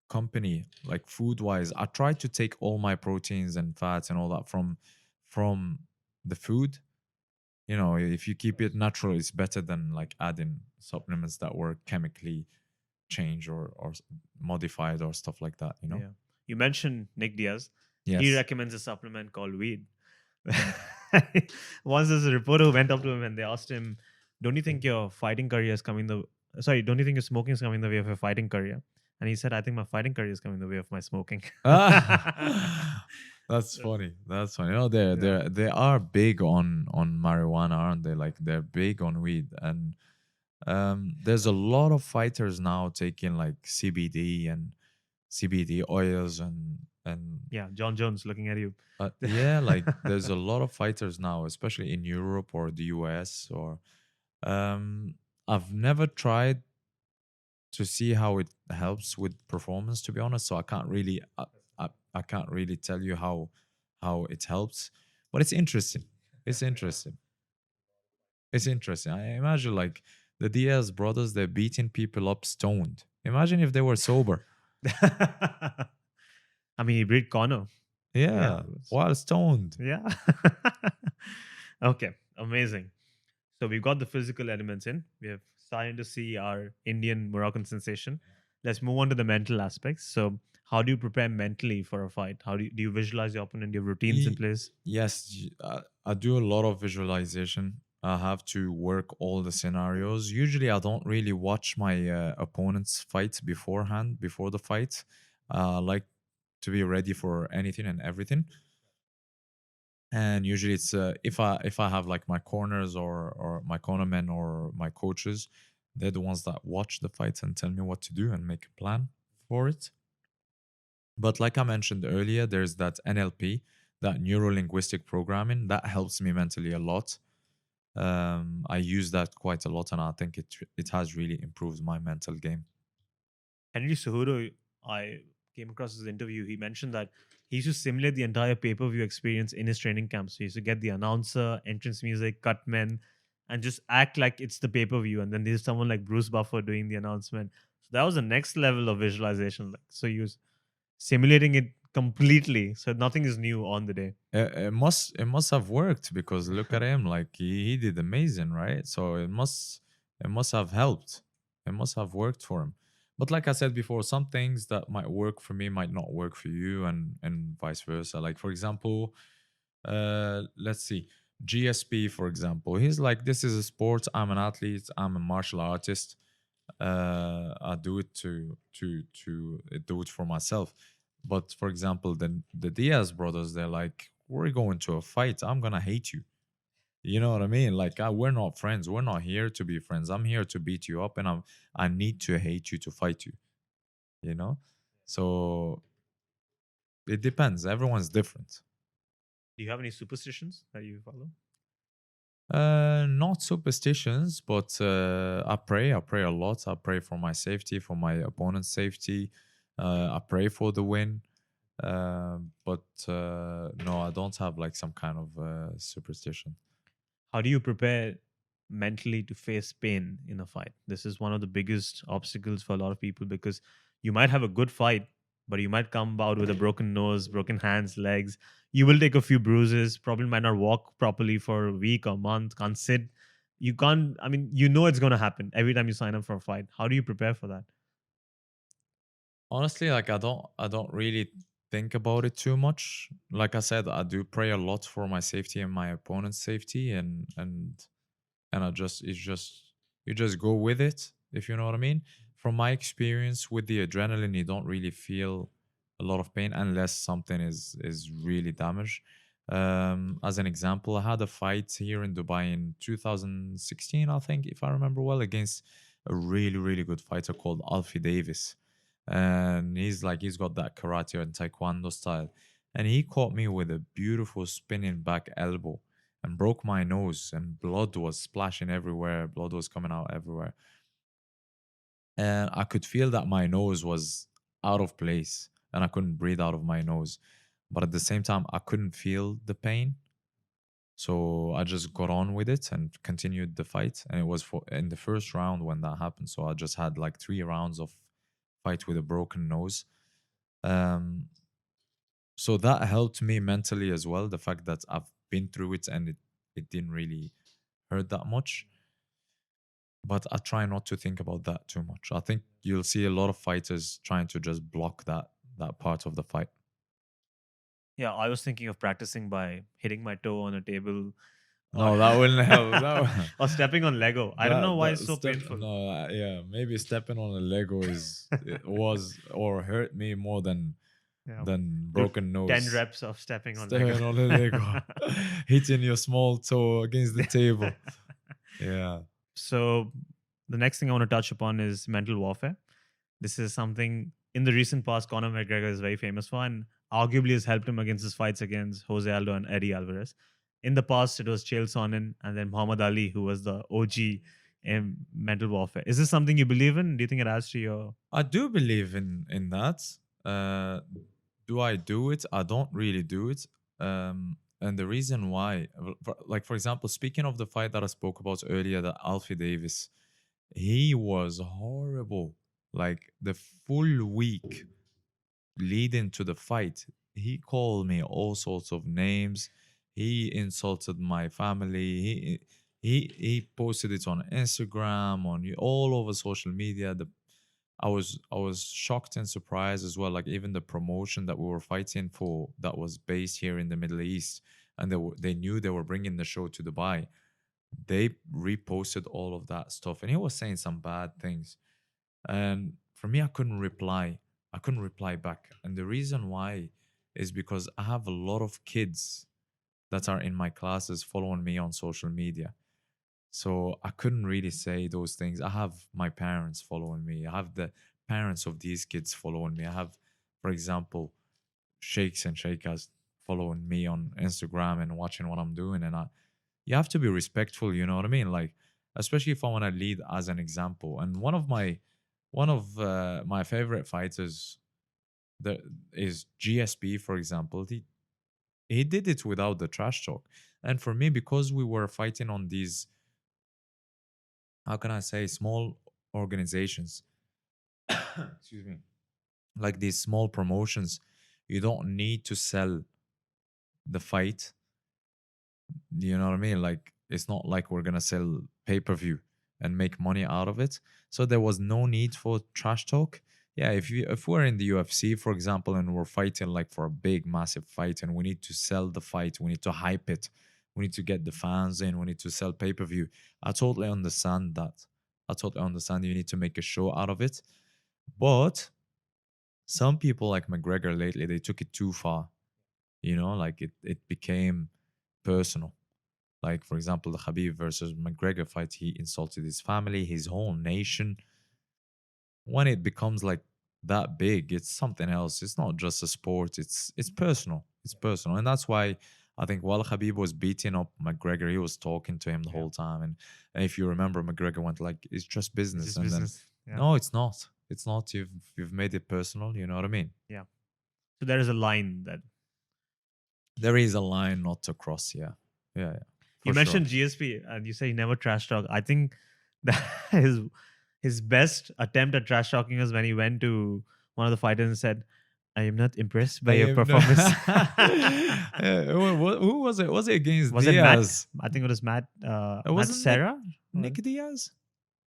company, like food wise, I tried to take all my proteins and fats and all that from the food. You know, if you keep it natural, it's better than like adding supplements that were chemically changed or modified or stuff like that, you know. Yeah. You mentioned Nick Diaz. He Yes. recommends a supplement called weed. Once there's a reporter who went up to him and they asked him, "Don't you think your fighting career is coming the don't you think your smoking is coming the way of your fighting career?" And he said, "I think my fighting career is coming the way of my smoking." That's funny. That's funny. You know, they are big on marijuana, aren't they? Like they're big on weed, and there's a lot of fighters now taking like CBD and CBD oils and Yeah, John Jones looking at you. yeah, like there's a lot of fighters now, especially in Europe or the US. Or um, I've never tried to see how it helps with performance, to be honest. So I can't really I can't really tell you how it helps, but it's interesting. It's interesting. It's interesting. I imagine like the Diaz brothers, they're beating people up stoned. Imagine if they were sober. I mean, he beat Connor. Yeah, while stoned. Yeah. Okay, amazing. So we've got the physical elements in. We have starting to see our Indian Moroccan sensation. Let's move on to the mental aspects. So, how do you prepare mentally for a fight? How do you visualize your opponent? Do you have routines in place? Yes, I do a lot of visualization. I have to work all the scenarios. Usually, I don't really watch my opponent's fight beforehand, before the fight. I like to be ready for anything and everything. And usually, it's if I have like my corners or my cornermen or my coaches, they're the ones that watch the fight and tell me what to do and make a plan for it. But like I mentioned earlier, there's that NLP, that neuro linguistic programming, that helps me mentally a lot. I use that quite a lot, and I think it has really improved my mental game. Henry Cejudo, I came across his interview. He mentioned that he used to simulate the entire pay-per-view experience in his training camp. So he used to get the announcer, entrance music, cut men, and just act like it's the pay-per-view. And then there's someone like Bruce Buffer doing the announcement. So that was the next level of visualization. Like, so he was simulating it completely. So nothing is new on the day. It must have worked because look at him, like he did amazing, right? So it must have helped. It must have worked for him. But like I said before, some things that might work for me might not work for you, and vice versa. Like for example, let's see, GSP for example, he's like, this is a sport. I'm an athlete. I'm a martial artist. I do it to do it for myself. But for example, the Diaz brothers, they're like, we're going to a fight. I'm gonna hate you. You know what I mean? Like, we're not friends. We're not here to be friends. I'm here to beat you up, and I need to hate you to fight you. You know, so it depends. Everyone's different. Do you have any superstitions that you follow? Not superstitions, but I pray. I pray a lot. I pray for my safety, for my opponent's safety. I pray for the win. But no, I don't have like some kind of superstition. How do you prepare mentally to face pain in a fight? This is one of the biggest obstacles for a lot of people because you might have a good fight, but you might come out with a broken nose, broken hands, legs. You will take a few bruises, probably might not walk properly for a week or month, can't sit. You can't, I mean, you know it's going to happen every time you sign up for a fight. How do you prepare for that? Honestly, like I don't really think about it too much. Like I said, I do pray a lot for my safety and my opponent's safety, and I just it's just you just go with it, if you know what I mean. From my experience with the adrenaline, you don't really feel a lot of pain unless something is really damaged. As an example, I had a fight here in Dubai in 2016, I think, if I remember well, against a really good fighter called Alfie Davis, and he's got that karate and taekwondo style, and he caught me with a beautiful spinning back elbow and broke my nose, and blood was splashing everywhere, blood was coming out everywhere, and I could feel that my nose was out of place and I couldn't breathe out of my nose, but at the same time I couldn't feel the pain. So I just got on with it and continued the fight, and it was for in the first round when that happened. So I just had like 3 rounds of fight with a broken nose. um so that helped me mentally as well, the fact that I've been through it and it didn't really hurt that much. But I try not to think about that too much. I think you'll see a lot of fighters trying to just block that part of the fight. Yeah, I was thinking of practicing by hitting my toe on a table or, No, that wouldn't help. That or stepping on Lego. I don't know that why it's that so step painful. no yeah, maybe stepping on a Lego is it was or hurt me more Yeah, than do broken 10 nose. reps of stepping on Lego. Stepping on a Lego, hitting your small toe against the table. Yeah. So, the next thing I want to touch upon is mental warfare. This is something in the recent past Conor McGregor is very famous for and arguably has helped him against his fights against Jose Aldo and Eddie Alvarez. In the past, it was Chael Sonnen and then Muhammad Ali, who was the OG in mental warfare. Is this something you believe in? Do you think it adds to your. I do believe in that. Uh, do I do it? I don't really do it. And the reason why, like for example, speaking of the fight that I spoke about earlier, that Alfie Davis, he was horrible. Like the full week leading to the fight, he called me all sorts of names. He insulted my family. He posted it on Instagram, on all over social media. I was shocked and surprised as well. Like even the promotion that we were fighting for, that was based here in the Middle East, and they knew they were bringing the show to Dubai. They reposted all of that stuff, and he was saying some bad things. And for me, I couldn't reply. I couldn't reply back, and the reason why is because I have a lot of kids that are in my classes following me on social media. So I couldn't really say those things. I have my parents following me. I have the parents of these kids following me. I have, for example, sheikhs and sheikhas following me on Instagram and watching what I'm doing. And you have to be respectful. You know what I mean? Like, especially if I want to lead as an example. And one of my favorite fighters There is GSP, for example. He did it without the trash talk. And for me, because we were fighting on these, how can I say, small organizations, excuse me, like these small promotions, you don't need to sell the fight. You know what I mean? Like, it's not like we're gonna sell pay-per-view and make money out of it. So there was no need for trash talk. Yeah, if we're in the UFC, for example, and we're fighting like for a big, massive fight, and we need to sell the fight, we need to hype it, we need to get the fans in, we need to sell pay-per-view. I totally understand that. I totally understand you need to make a show out of it. But some people like McGregor lately, they took it too far. Like it became personal. Like, for example, the Khabib versus McGregor fight, he insulted his family, his whole nation. When it becomes like that big, it's something else. It's not just a sport. It's personal. It's personal, and that's why I think while Khabib was beating up McGregor, he was talking to him the Yeah. whole time. And if you remember, McGregor went like, "It's just It's business," just and then, business. Yeah. no, it's not. It's not. You've made it personal. You know what I mean? Yeah. So there is a line that There is a line not to cross. Yeah, yeah, yeah. you For sure. mentioned GSP and you say he never trash talk. I think that his best attempt at trash talking is when he went to one of the fighters and said, "I am not impressed by I your am performance." who was it? Was it against Was it Matt? Diaz? I think it was Matt. It Matt wasn't Nick Serra. Nick Diaz.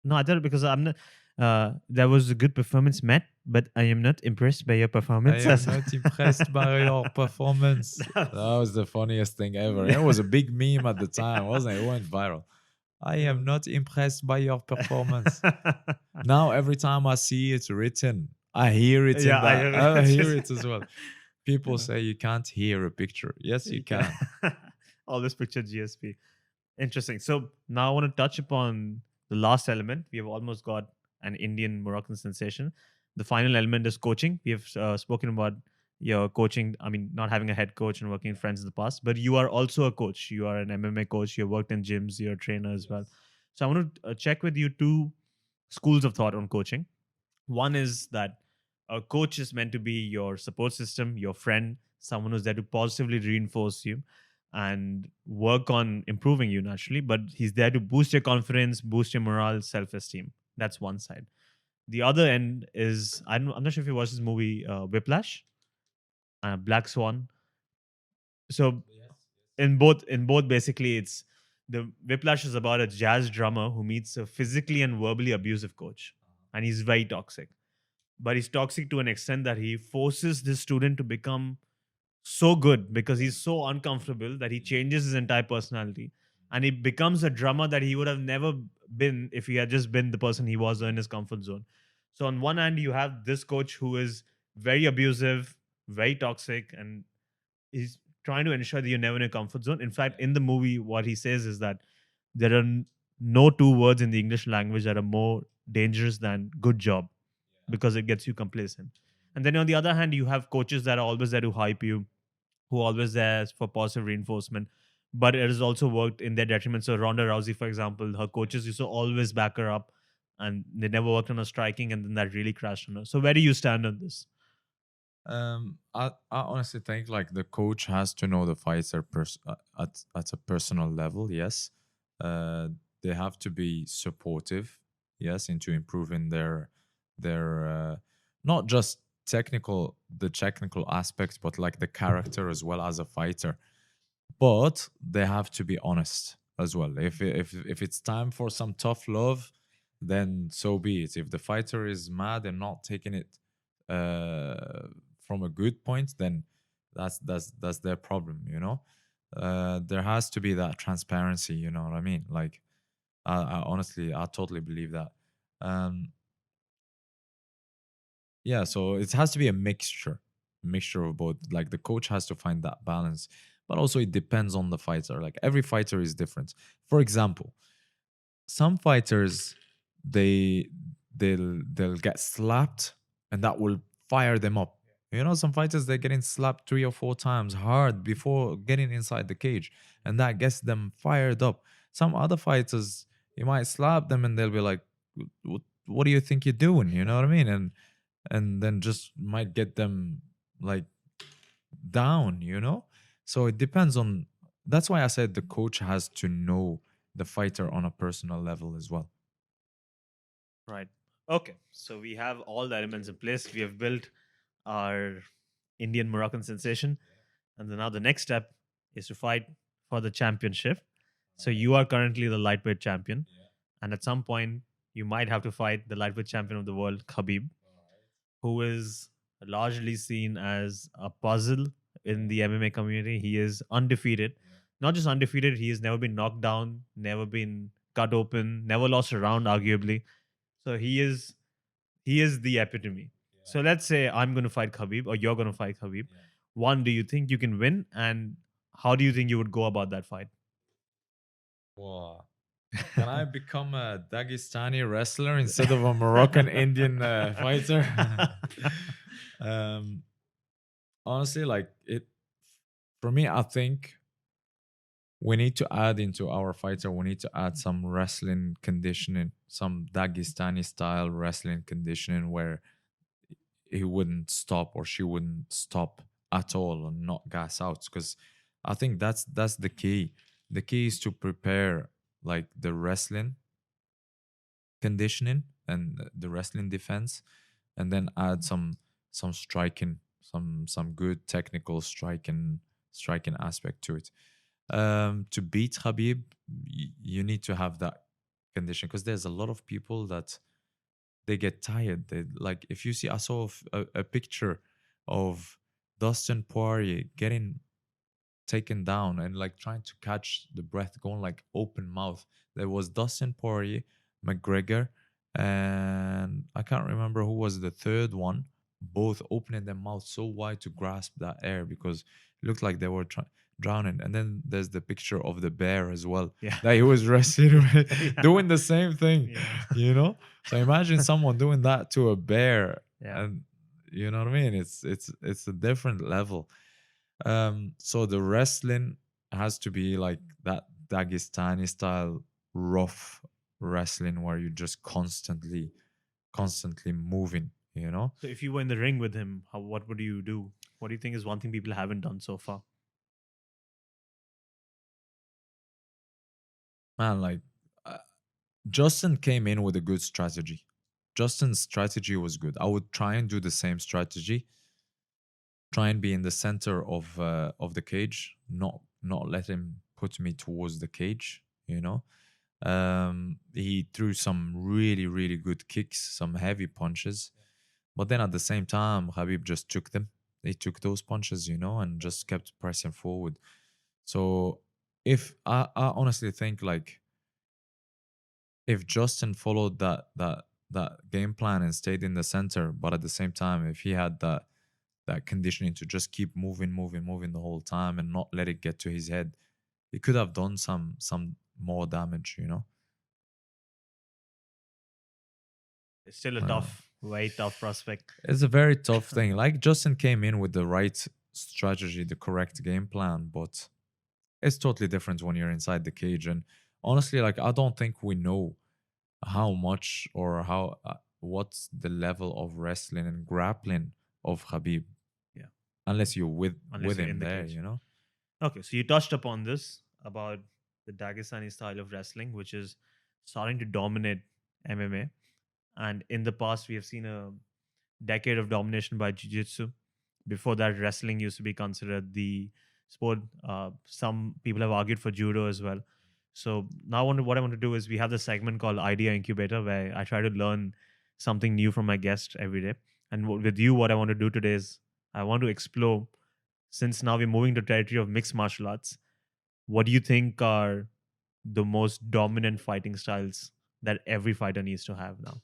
No, I thought because I'm not. That was a good performance, Matt, but I am not impressed by your I performance. am not impressed by your performance. That was the funniest thing ever. It was a big meme at the time, wasn't it? It went viral. I am not impressed by your performance. Now every time I see it written, I hear it Yeah, in I that. agree. I It's hear just- it as well. People Yeah, say you can't hear a picture. Yes, you you can can. always picture GSP. Interesting. So now I want to touch upon the last element. We have almost got an Indian Moroccan sensation. The final element is coaching. We have spoken about your coaching. I mean, not having a head coach and working with friends in the past, but you are also a coach. You are an MMA coach. You worked in gyms. You're a trainer as well. So I want to check with you two schools of thought on coaching. One is that a coach is meant to be your support system, your friend, someone who's there to positively reinforce you and work on improving you naturally, but he's there to boost your confidence, boost your morale, self esteem. That's one side. The other end is I'm not sure if you watched this movie, Whiplash, Black Swan. So in both basically it's the Whiplash is about a jazz drummer who meets a physically and verbally abusive coach, and he's very toxic, but he's toxic to an extent that he forces this student to become so good because he's so uncomfortable that he changes his entire personality and he becomes a drummer that he would have never been if he had just been the person he was in his comfort zone. So on one hand you have this coach who is very abusive, very toxic, and he's trying to ensure that you're never in a comfort zone. In fact, in the movie what he says is that there are no two words in the English language that are more dangerous than good job, because it gets you complacent. And then on the other hand, you have coaches that are always there to hype you, who are always there for positive reinforcement. But it has also worked in their detriment. So Ronda Rousey, for example, her coaches used to always back her up, and they never worked on her striking, and then that really crashed on her. So where do you stand on this? I honestly think like the coach has to know the fighter at a personal level. Yes, uh, they have to be supportive. Yes, into improving their not just the technical aspects, but like the character as well as a fighter. But they have to be honest as well. If it's time for some tough love, then so be it. If the fighter is mad and not taking it from a good point, then that's their problem. There has to be that transparency. You know what I mean? Like, I honestly, I totally believe that. Um, yeah, so it has to be a mixture of both. Like the coach has to find that balance, but also it depends on the fighter. Like every fighter is different. For example, some fighters, they they'll get slapped and that will fire them up. Some fighters, they're getting slapped 3 or 4 times hard before getting inside the cage, and that gets them fired up. Some other fighters, you might slap them and they'll be like, what do you think you're doing? You know what I mean? and then just might get them like down, So it depends on. That's why I said the coach has to know the fighter on a personal level as well. Right. Okay. So we have all the elements in place. We have built our Indian Moroccan sensation. And then now the next step is to fight for the championship. So you are currently the lightweight champion. And at some point, you might have to fight the lightweight champion of the world, Khabib, who is largely seen as a puzzle in the MMA community. He is undefeated. Not just undefeated, he has never been knocked down, never been cut open, never lost a round, arguably. So he is the epitome. So let's say I'm going to fight Khabib or you're going to fight Khabib. One, do you think you can win? And how do you think you would go about that fight? Wow. Can I become a Dagestani wrestler instead of a Moroccan Indian fighter? um, Honestly, like it for me, I think we need to add into our fighter. We need to add some wrestling conditioning, some Dagestani style wrestling conditioning where he wouldn't stop or she wouldn't stop at all and not gas out. Because I think that's the key. The key is to prepare like the wrestling conditioning and the wrestling defense, and then add some striking, some good technical striking aspect to it. To beat Habib, you need to have that condition because there's a lot of people that they get tired. They like if you see, I saw a picture of Dustin Poirier getting taken down and like trying to catch the breath, going like open mouth. There was Dustin Poirier, McGregor, and I can't remember who was the third one. Both opening their mouth so wide to grasp that air because it looked like they were drowning. And then there's the picture of the bear as well Yeah. that he was wrestling with, Yeah. doing the same thing, Yeah. So imagine someone doing that to a bear, Yeah. and you know what I mean. It's a different level. So the wrestling has to be like that Dagestani style rough wrestling where you're just constantly moving. So if you were in the ring with him, what would you do? What do you think is one thing people haven't done so far? Man, like uh, Justin came in with a good strategy. Justin's strategy was good. I would try and do the same strategy. Try and be in the center of the cage, not let him put me towards the cage. He threw some really, really good kicks, some heavy punches. But then at the same time, Habib just took them. He took those punches, and just kept pressing forward. So if I honestly think like if Justin followed that game plan and stayed in the center, but at the same time, if he had that conditioning to just keep moving the whole time and not let it get to his head, he could have done some more damage. It's still a Uh, very tough prospect. it's a very tough thing. Like Justin came in with the right strategy, the correct game plan, but it's totally different when you're inside the cage. And honestly, like I don't think we know how much or how what's the level of wrestling and grappling of Khabib Yeah. unless you're Unless with you're him in the there, cage. you know. Okay, so you touched upon this about the Dagestani style of wrestling, which is starting to dominate MMA. And in the past, we have seen a decade of domination by Jiu-Jitsu. Before that, wrestling used to be considered the sport. Some people have argued for judo as well. So now what I want to do is we have this segment called Idea Incubator where I try to learn something new from my guest every day. And with you, what I want to do today is I want to explore, since now we're moving to territory of mixed martial arts, what do you think are the most dominant fighting styles that every fighter needs to have now?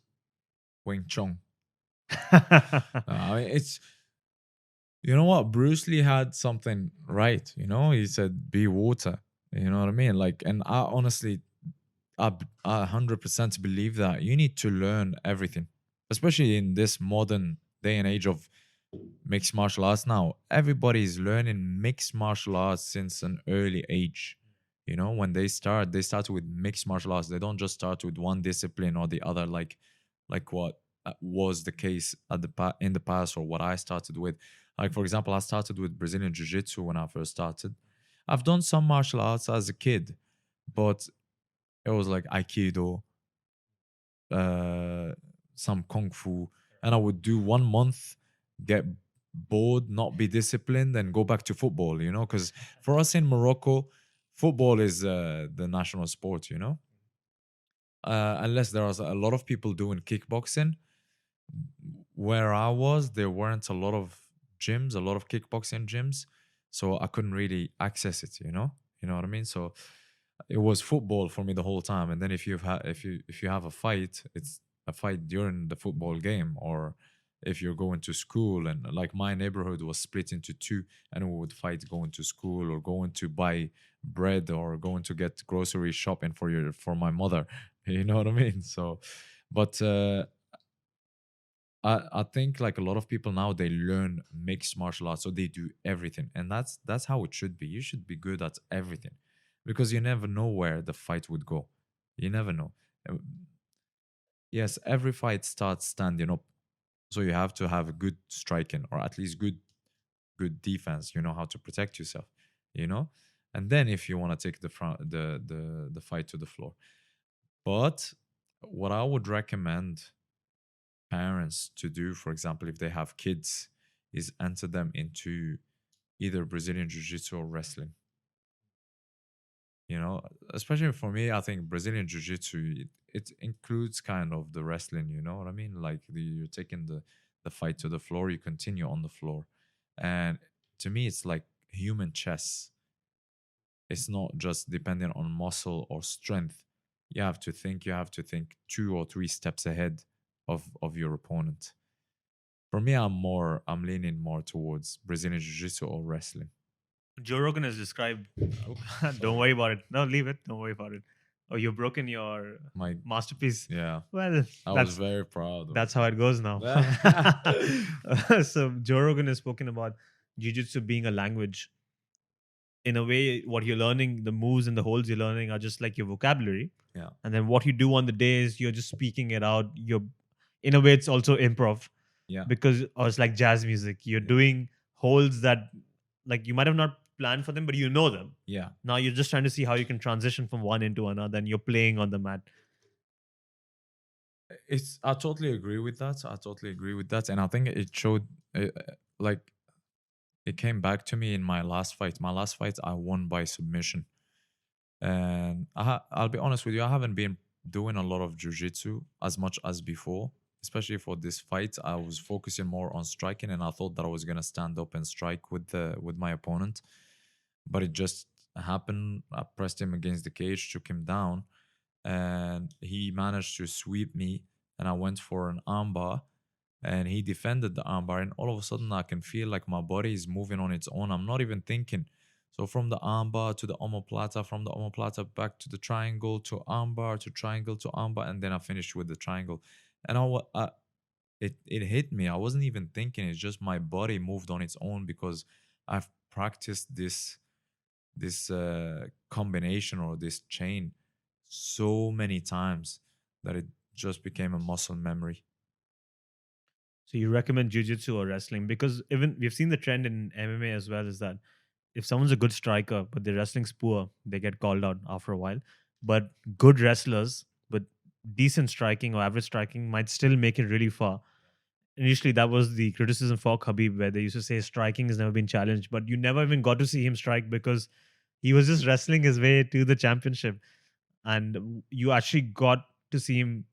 Wing Chun. I mean, it's you know what Bruce Lee had something right. He said be water. You know what I mean? Like, and I honestly, I 100% believe that you need to learn everything, especially in this modern day and age of mixed martial arts. Now everybody is learning mixed martial arts since an early age. When they start with mixed martial arts. They don't just start with one discipline or the other, like what was the case at in the past, or what I started with. Like for example, I started with Brazilian Jiu-Jitsu when I first started. I've done some martial arts as a kid, but it was like Aikido, uh, some kung fu, and I would do 1 month, get bored, not be disciplined, and go back to football. Because for us in Morocco, football is the national sport. Unless there was a lot of people doing kickboxing. Where I was, there weren't a lot of gyms, a lot of kickboxing gyms, so I couldn't really access it. You know what I mean. So it was football for me the whole time. And then if you have a fight, it's a fight during the football game, or if you're going to school. And like my neighborhood was split into two, and we would fight going to school, or going to buy bread, or going to get grocery shopping for my mother. You know what I mean. So but I think like a lot of people now, they learn mixed martial arts, so they do everything, and that's how it should be. You should be good at everything, because you never know where the fight would go. You never know. Uh, Yes, every fight starts standing up, so you have to have a good striking, or at least good defense. You know how to protect yourself. You know, and then if you want to take the fight to the floor. But what I would recommend parents to do, for example, if they have kids, is enter them into either Brazilian Jiu Jitsu or wrestling. Especially for me, I think Brazilian Jiu Jitsu, it includes kind of the wrestling, you know what I mean? Like you're taking the fight to the floor, you continue on the floor. And to me, it's like human chess. It's not just depending on muscle or strength. You have to think 2 or 3 steps ahead of your opponent. For me, I'm leaning more towards Brazilian Jiu-Jitsu or wrestling. Joe Rogan has described. Oh, Don't sorry. worry about it. No, leave it. Don't worry about it. Oh, you've broken your My masterpiece. Yeah, Well, I was that's very proud of that's how it goes now. it. So Joe Rogan has spoken about jiu-jitsu being a language. In a way, what you're learning, the moves and the holds you're learning are just like your vocabulary. Yeah, And then what you do on the day is you're just speaking it out. In a way, it's also improv, yeah, because or it's like jazz music. You're yeah, doing holds that like you might have not planned for them, but you know them. yeah. Now you're just trying to see how you can transition from one into another, and you're playing on the mat. I totally agree with that. I totally agree with that, and I think it showed, like, it came back to me in my last fight. My last fight, I won by submission, and I'll be honest with you, I haven't been doing a lot of jujitsu as much as before. Especially for this fight, I was focusing more on striking, and I thought that I was gonna stand up and strike with my opponent, but it just happened. I pressed him against the cage, took him down, and he managed to sweep me. And I went for an armbar, and he defended the armbar. And all of a sudden, I can feel like my body is moving on its own. I'm not even thinking. So from the armbar to the omoplata, from the omoplata back to the triangle to armbar to triangle to armbar, and then I finished with the triangle. And it hit me. I wasn't even thinking. It's just my body moved on its own, because I've practiced this combination, or this chain, so many times, that it just became a muscle memory. So you recommend jiu-jitsu or wrestling? Because even we've seen the trend in MMA as well, is that if someone's a good striker but their wrestling's poor, they get called out after a while. But good wrestlers with decent striking or average striking might still make it really far. Initially, that was the criticism for Khabib, where they used to say striking has never been challenged, but you never even got to see him strike because he was just wrestling his way to the championship. And you actually got to see him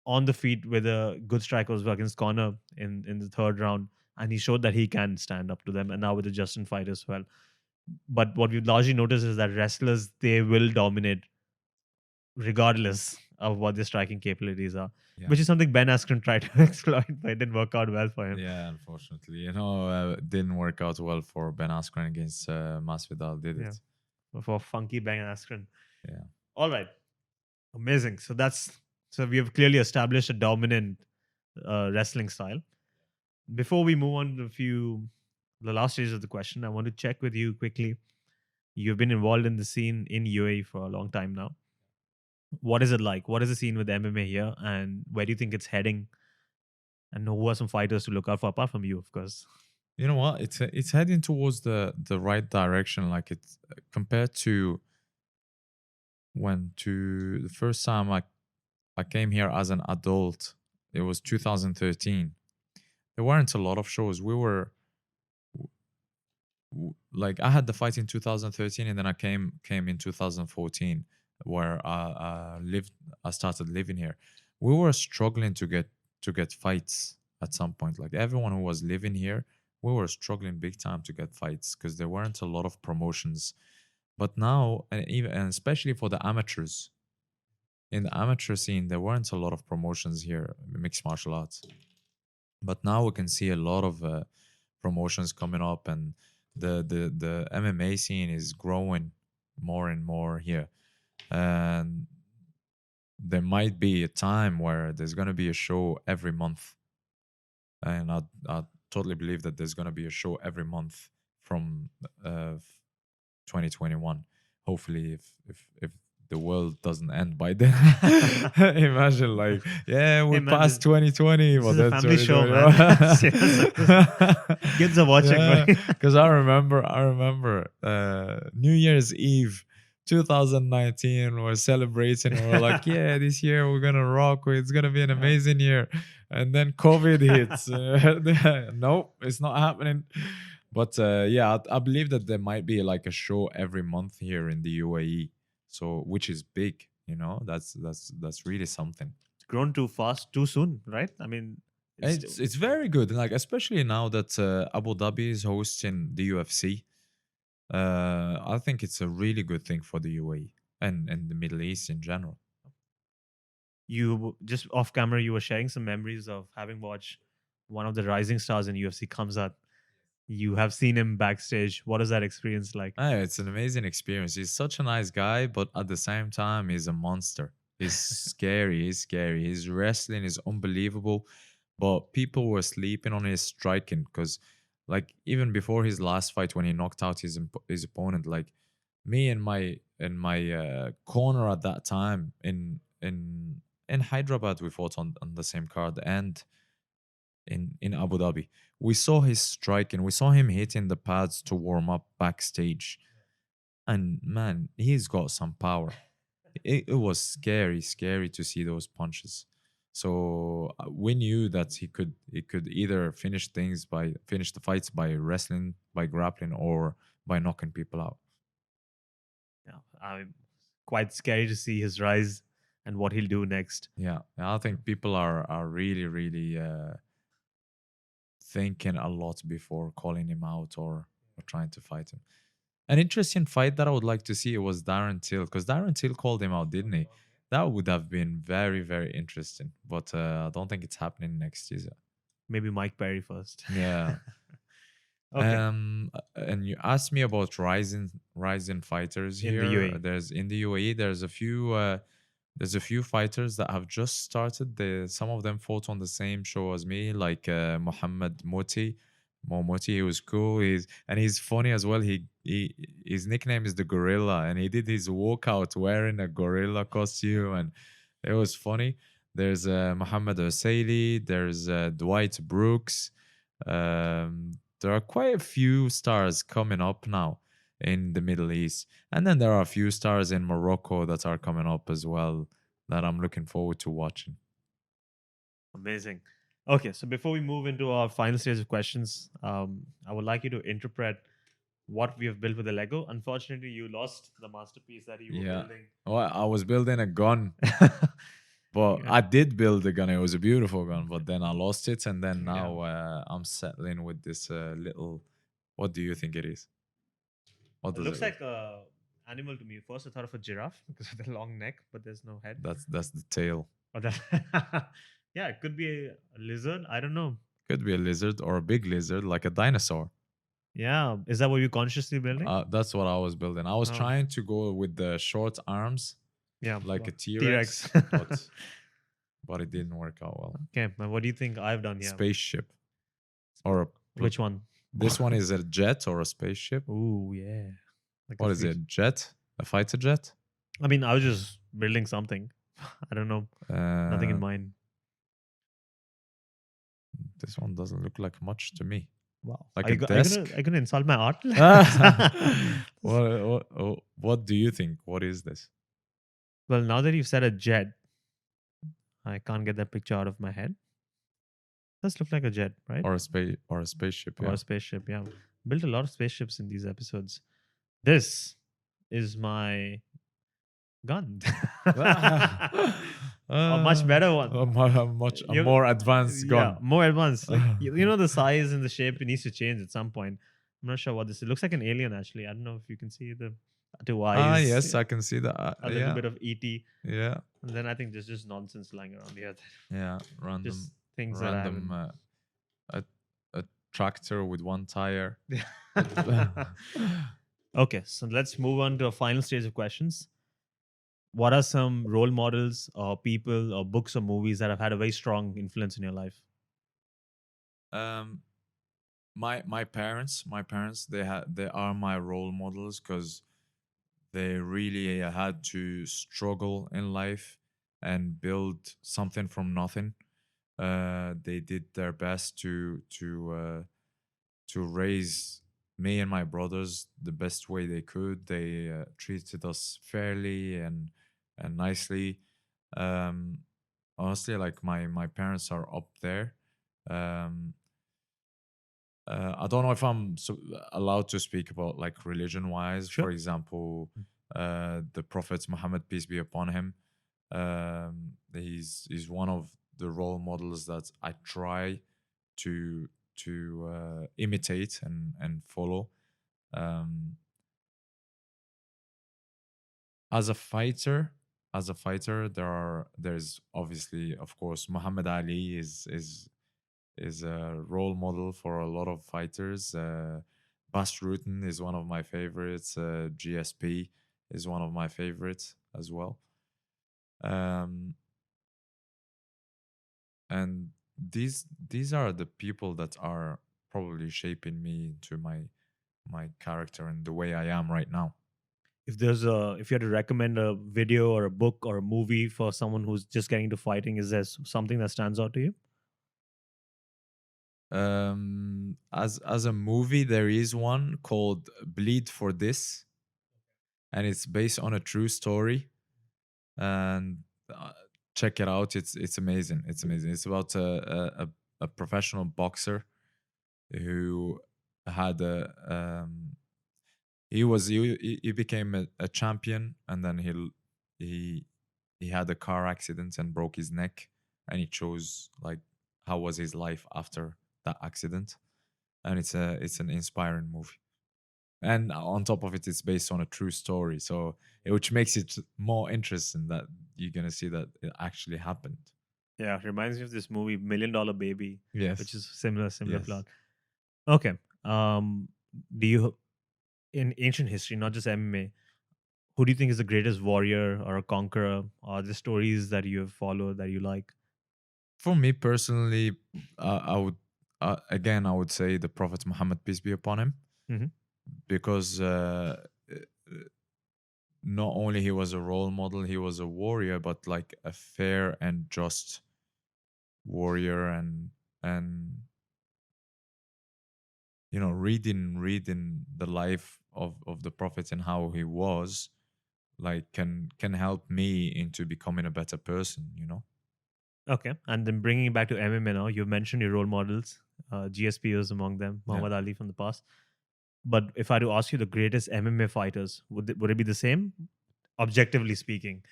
on the feet with a good striker was against Connor in the third round, and he showed that he can stand up to them. And now with the Justin fight as well. But what we've largely noticed is that wrestlers, they will dominate regardless of what their striking capabilities are, Yeah. which is something Ben Askren tried to exploit, but it didn't work out well for him. Yeah, unfortunately, it didn't work out well for Ben Askren against Masvidal, did Yeah, it? for funky Ben Askren. Yeah, All right, amazing. So we have clearly established a dominant wrestling style. Before we move on to the last stage of the question, I want to check with you quickly. You've been involved in the scene in UAE for a long time now. What is it like? What is the scene with MMA here, and where do you think it's heading? And who are some fighters to look out for apart from you, of course? You know what? It's heading towards the right direction. Like it's compared to the first time I came here as an adult. It was 2013. There weren't a lot of shows. We were like I had the fight in 2013, and then I came in 2014, where I started living here. We were struggling to get fights at some point. Like everyone who was living here, we were struggling big time to get fights because there weren't a lot of promotions. But now, and especially for the amateurs, in the amateur scene, there weren't a lot of promotions here, mixed martial arts. But now we can see a lot of promotions coming up, and the MMA scene is growing more and more here. And there might be a time where there's going to be a show every month, and I totally believe that there's going to be a show every month from 2021. Hopefully, if the world doesn't end by then. Imagine, like, yeah, we're Hey, man, past 2020. this Well, is a that's family show, man. Kids are watching, Yeah, right? because I remember New Year's Eve 2019, we're celebrating and we're like, yeah, this year we're gonna rock, it's gonna be an amazing year. And then COVID hits. Nope, it's not happening. But yeah, I believe that there might be like a show every month here in the UAE, so which is big. That's really something. It's grown too fast, too soon, right? I mean, It's very good, like especially now that Abu Dhabi is hosting the UFC. I think it's a really good thing for the UAE and the Middle East in general. you just off camera, you were sharing some memories of having watched one of the rising stars in UFC, Khamzat. You have seen him backstage. What is that experience like? It's an amazing experience. He's such a nice guy, but at the same time, he's a monster. He's scary. He's scary. His wrestling is unbelievable, but people were sleeping on his striking because, like, even before his last fight when he knocked out his opponent, like me and my corner at that time in Hyderabad, we fought on the same card, and in Abu Dhabi. We saw his striking. We saw him hitting the pads to warm up backstage. And man, he's got some power. It was scary to see those punches. So we knew that he could either finish the fights by wrestling, by grappling, or by knocking people out. Yeah, I'm quite scary to see his rise and what he'll do next. Yeah, I think people are really thinking a lot before calling him out or trying to fight him. An interesting fight that I would like to see was Darren Till, because Darren Till called him out, didn't he? That would have been very, very interesting, but I don't think it's happening next season. Maybe Mike Perry first. Yeah. Okay. And you asked me about rising fighters In the here. UAE. There's in the UAE. There's a few fighters that have just started. Some of them fought on the same show as me, like Mohammed Moti. Moti, he was cool. He's funny as well. His nickname is the Gorilla, and he did his walkout wearing a gorilla costume, and it was funny. There's Mohammed Osaili. There's Dwight Brooks. There are quite a few stars coming up now in the Middle East. And then there are a few stars in Morocco that are coming up as well that I'm looking forward to watching. Amazing. Okay, so before we move into our final stage of questions, I would like you to interpret what we have built with the Lego. Unfortunately, you lost the masterpiece that you were Yeah. building. Well, I was building a gun, but Yeah. I did build a gun. It was a beautiful gun, but then I lost it. And then Yeah. now I'm settling with this little. What do you think it is? What It does looks it look? like a animal to me. First, I thought of a giraffe because of the long neck, but there's no head. That's the tail. Or that yeah, it could be a lizard. I don't know. Could be a lizard or a big lizard, like a dinosaur. Yeah, is that what you're consciously building? That's what I was building. I was Oh. trying to go with the short arms, Yeah, like a T-Rex. T-Rex, but it didn't work out well. Okay, but what do you think I've done here? Spaceship, or Which one? this one is a jet or a spaceship. Ooh, yeah. Like What is it? Jet? A fighter jet? I mean, I was just building something. I don't know. Nothing in Uh, mind. This one doesn't look like much to me. Wow. Like are a you, desk. are you gonna insult my art? What do you think? What is this? Well, now that you've said a jet, I can't get that picture out of my head. Does look like a jet, right? Or a spaceship? Or Yeah. a spaceship. Yeah, built a lot of spaceships in these episodes. This is my gun. A much better one. A more advanced Yeah, gun. more advanced. Like you know, the size and the shape, it needs to change at some point. I'm not sure what this is. It looks like an alien, actually. I don't know if you can see the two eyes. Yes, I can see that. A little bit of ET. Yeah. And then I think there's just nonsense lying around here. Yeah. Just things that I Random. haven't. A tractor with one tire. Okay, so let's move on to a final stage of questions. What are some role models or people or books or movies that have had a very strong influence in your life? Um, my parents, they are my role models because they really had to struggle in life and build something from nothing. They did their best to raise me and my brothers the best way they could. They treated us fairly and nicely. Um, Honestly, like my parents are up there. Um, I don't know if I'm allowed to speak about like religion wise. For Sure. example, the Prophet Muhammad, peace be upon him. He's one of the role models that I try to imitate and follow. Um, as a fighter, there's obviously, of course, Muhammad Ali is a role model for a lot of fighters. Bas Rutten is one of my favorites. GSP is one of my favorites as well. Um, and these are the people that are probably shaping me into my character and the way I am right now. If if you had to recommend a video or a book or a movie for someone who's just getting into fighting, is there something that stands out to you? As a movie, there is one called Bleed for This, and it's based on a true story. And check it out. It's amazing. It's amazing. It's about a professional boxer who had he became a champion, and then he he had a car accident and broke his neck, and he chose like how was his life after that accident. And it's an inspiring movie, and on top of it, it's based on a true story, so which makes it more interesting that you're gonna see that it actually happened. Yeah, it reminds me of this movie Million Dollar Baby, Yes. which is similar Yes. plot. Okay. Do you in ancient history, not just MMA, who do you think is the greatest warrior or a conqueror, or the stories that you have followed that you like? For me personally, I would again I would say the Prophet Muhammad, peace be upon him, Mhm. because not only he was a role model, he was a warrior, but like a fair and just warrior. And you know, reading the life of the Prophet and how he was, like can help me into becoming a better person, you know. Okay. And then bringing it back to MMA now, you mentioned your role models. GSP was among them, Yeah. Muhammad Ali from the past. But if I had to ask you the greatest MMA fighters, would it be the same? Objectively speaking.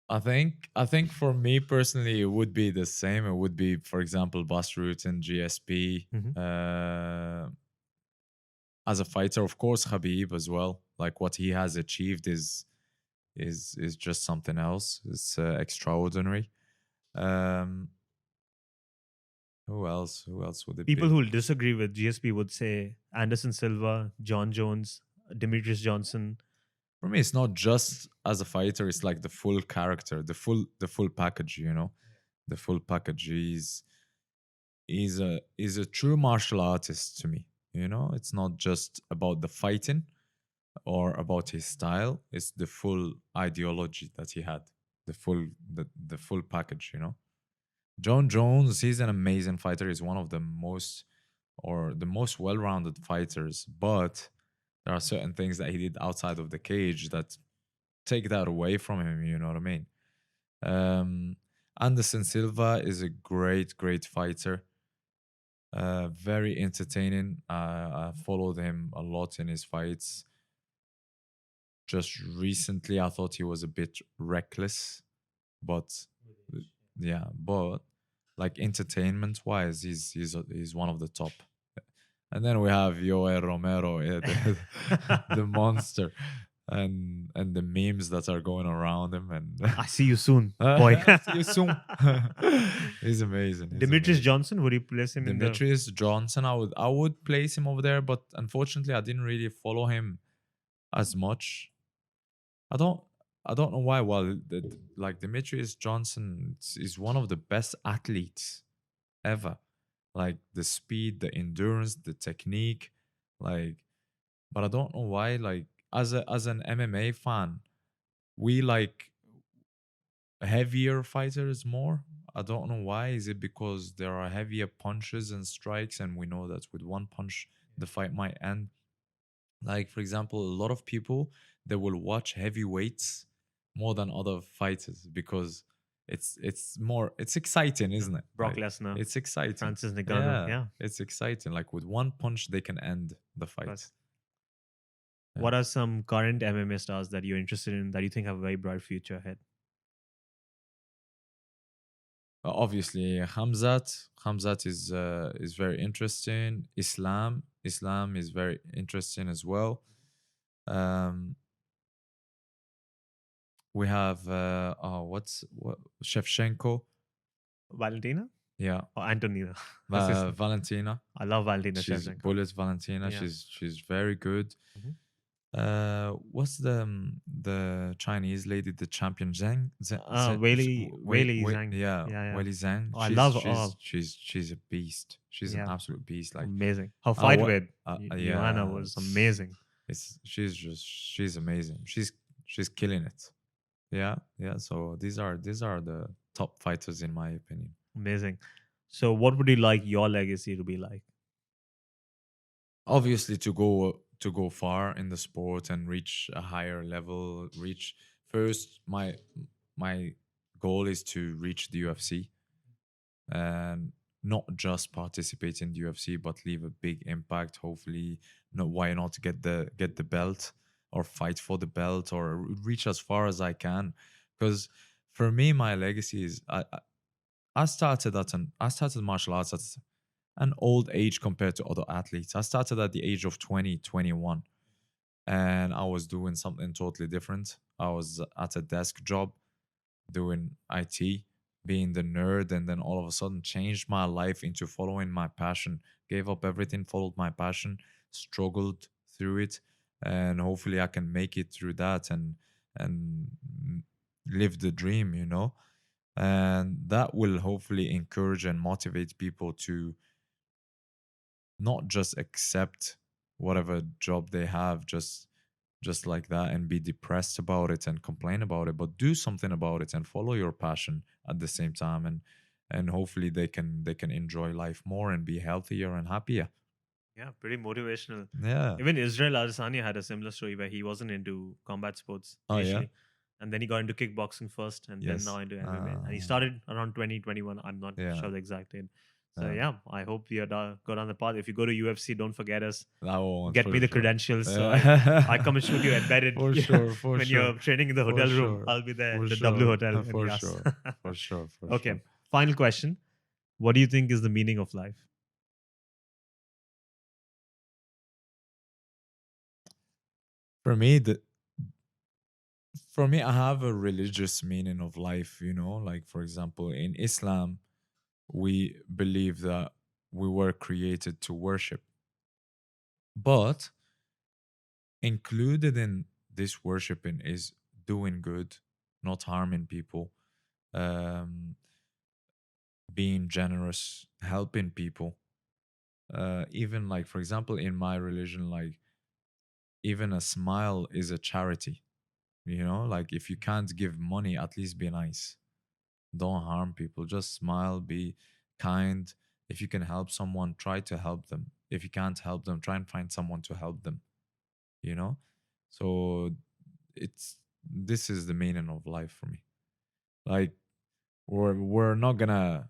I think for me personally, it would be the same. It would be, for example, Bas Rutten, GSP. Mhm. As a fighter, of course, Khabib as well. Like what he has achieved is just something else. It's extraordinary. Um, who else? Who else would it People be? who disagree with GSP would say Anderson Silva, John Jones, Demetrius Johnson. For me, it's not just as a fighter. It's like the full character, the full package. You know, the full package. Is a true martial artist to me. You know, it's not just about the fighting or about his style. It's the full ideology that he had, the full package. You know, John Jones, he's an amazing fighter. He's one of the most or the most well-rounded fighters, but there are certain things that he did outside of the cage that take that away from him. You know what I mean? Um, Anderson Silva is a great fighter. Very entertaining. I followed him a lot in his fights. Just recently, I thought he was a bit reckless, but yeah, but like entertainment wise, he's one of the top. And then we have Yoel Romero, the monster, and the memes that are going around him, and I see you soon, boy. see you soon. He's amazing. He's Demetrius amazing. Johnson, would you place him in the? Demetrius Johnson, I would place him over there, but unfortunately, I didn't really follow him as much. I don't I don't know why. Well, like Demetrius Johnson is one of the best athletes ever. Like the speed, the endurance, the technique, like. But I don't know why. Like as an MMA fan, we like heavier fighters more. I don't know why. Is it because there are heavier punches and strikes, and we know that with one punch the fight might end? Like for example, a lot of people they will watch heavyweights more than other fighters because it's exciting, isn't it? Brock Like Lesnar, it's exciting. Francis Ngannou. Yeah, Yeah. it's exciting. Like with one punch they can end the fight. Plus, Yeah. what are some current MMA stars that you're interested in that you think have a very bright future ahead? Obviously, Khamzat is very interesting. Islam is very interesting as well. Um, we have what Shevchenko, Valentina yeah, or Antonina? What's his name? Valentina. I love Valentina She's Shevchenko. Bullet Valentina. Yeah. She's very good. Mhm. What's the Chinese lady, the champion Weili Zhang. yeah, Yeah, yeah. Weili Zhang. Oh, I love She's a beast. She's an yeah, absolute beast. Like amazing. Her I fight wa- with Joanna yeah, was amazing. she's amazing. She's killing it. Yeah, yeah. So these are the top fighters in my opinion. Amazing. So, what would you like your legacy to be like? Obviously to go far in the sport and reach a higher level. Reach first. My goal is to reach the UFC and not just participate in the UFC, but leave a big impact. Hopefully, no, why not get the belt or fight for the belt or reach as far as I can. Because for me, my legacy is I started martial arts at an old age compared to other athletes. I started at the age of 20, 21, and I was doing something totally different. I was at a desk job doing IT, being the nerd, and then all of a sudden changed my life into following my passion. Gave up everything, followed my passion, struggled through it, and hopefully I can make it through that and live the dream, and that will hopefully encourage and motivate people to not just accept whatever job they have just like that and be depressed about it and complain about it, but do something about it and follow your passion at the same time, and hopefully they can enjoy life more and be healthier and happier. Yeah, pretty motivational. Yeah. Even Israel Adesanya had a similar story where he wasn't into combat sports Oh yeah. initially. And then he got into kickboxing first and then Yes. now into MMA. And he started around 2021. I'm not Yeah. sure the exact date. So, Yeah. yeah, I hope you go down the path. If you go to UFC, don't forget us. That one Get for me the sure. credentials. So Yeah. I come and shoot you embedded. For sure, for when sure. you're training in the For hotel room, sure. I'll be there, For the sure. W Hotel. For yes. sure. For sure. For Okay, sure. final question. What do you think is the meaning of life? For me, I have a religious meaning of life, like for example, in Islam, we believe that we were created to worship. But included in this worshiping is doing good, not harming people, um, being generous, helping people. Even like, for example, in my religion, like even a smile is a charity. Like if you can't give money, at least be nice. Don't harm people. Just smile, be kind. If you can help someone, try to help them. If you can't help them, try and find someone to help them, you know? So it's this is the meaning of life for me. Like we're not gonna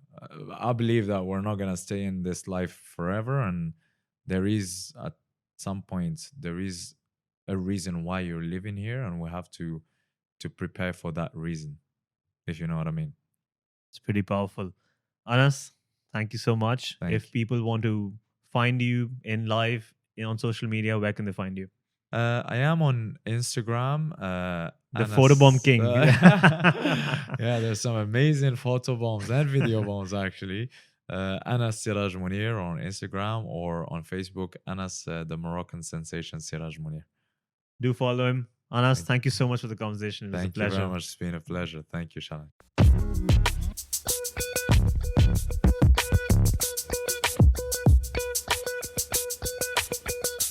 I believe that we're not gonna stay in this life forever, and there is at some point there is a reason why you're living here, and we have to prepare for that reason, if you know what I mean. It's pretty powerful. Anas, thank you so much. Thank If you. people want to find you in live on social media, where can they find you? I am on Instagram. The photobomb Anas. king. Yeah, there's some amazing photo bombs and video bombs actually. Anas Siraj Mounir on Instagram, or on Facebook, Anas the Moroccan sensation Siraj Mounir. Do follow him. Anas, Thank you. thank you so much for the conversation. It was a Thank you very pleasure. much. It's been a pleasure. Thank you, Shalaj.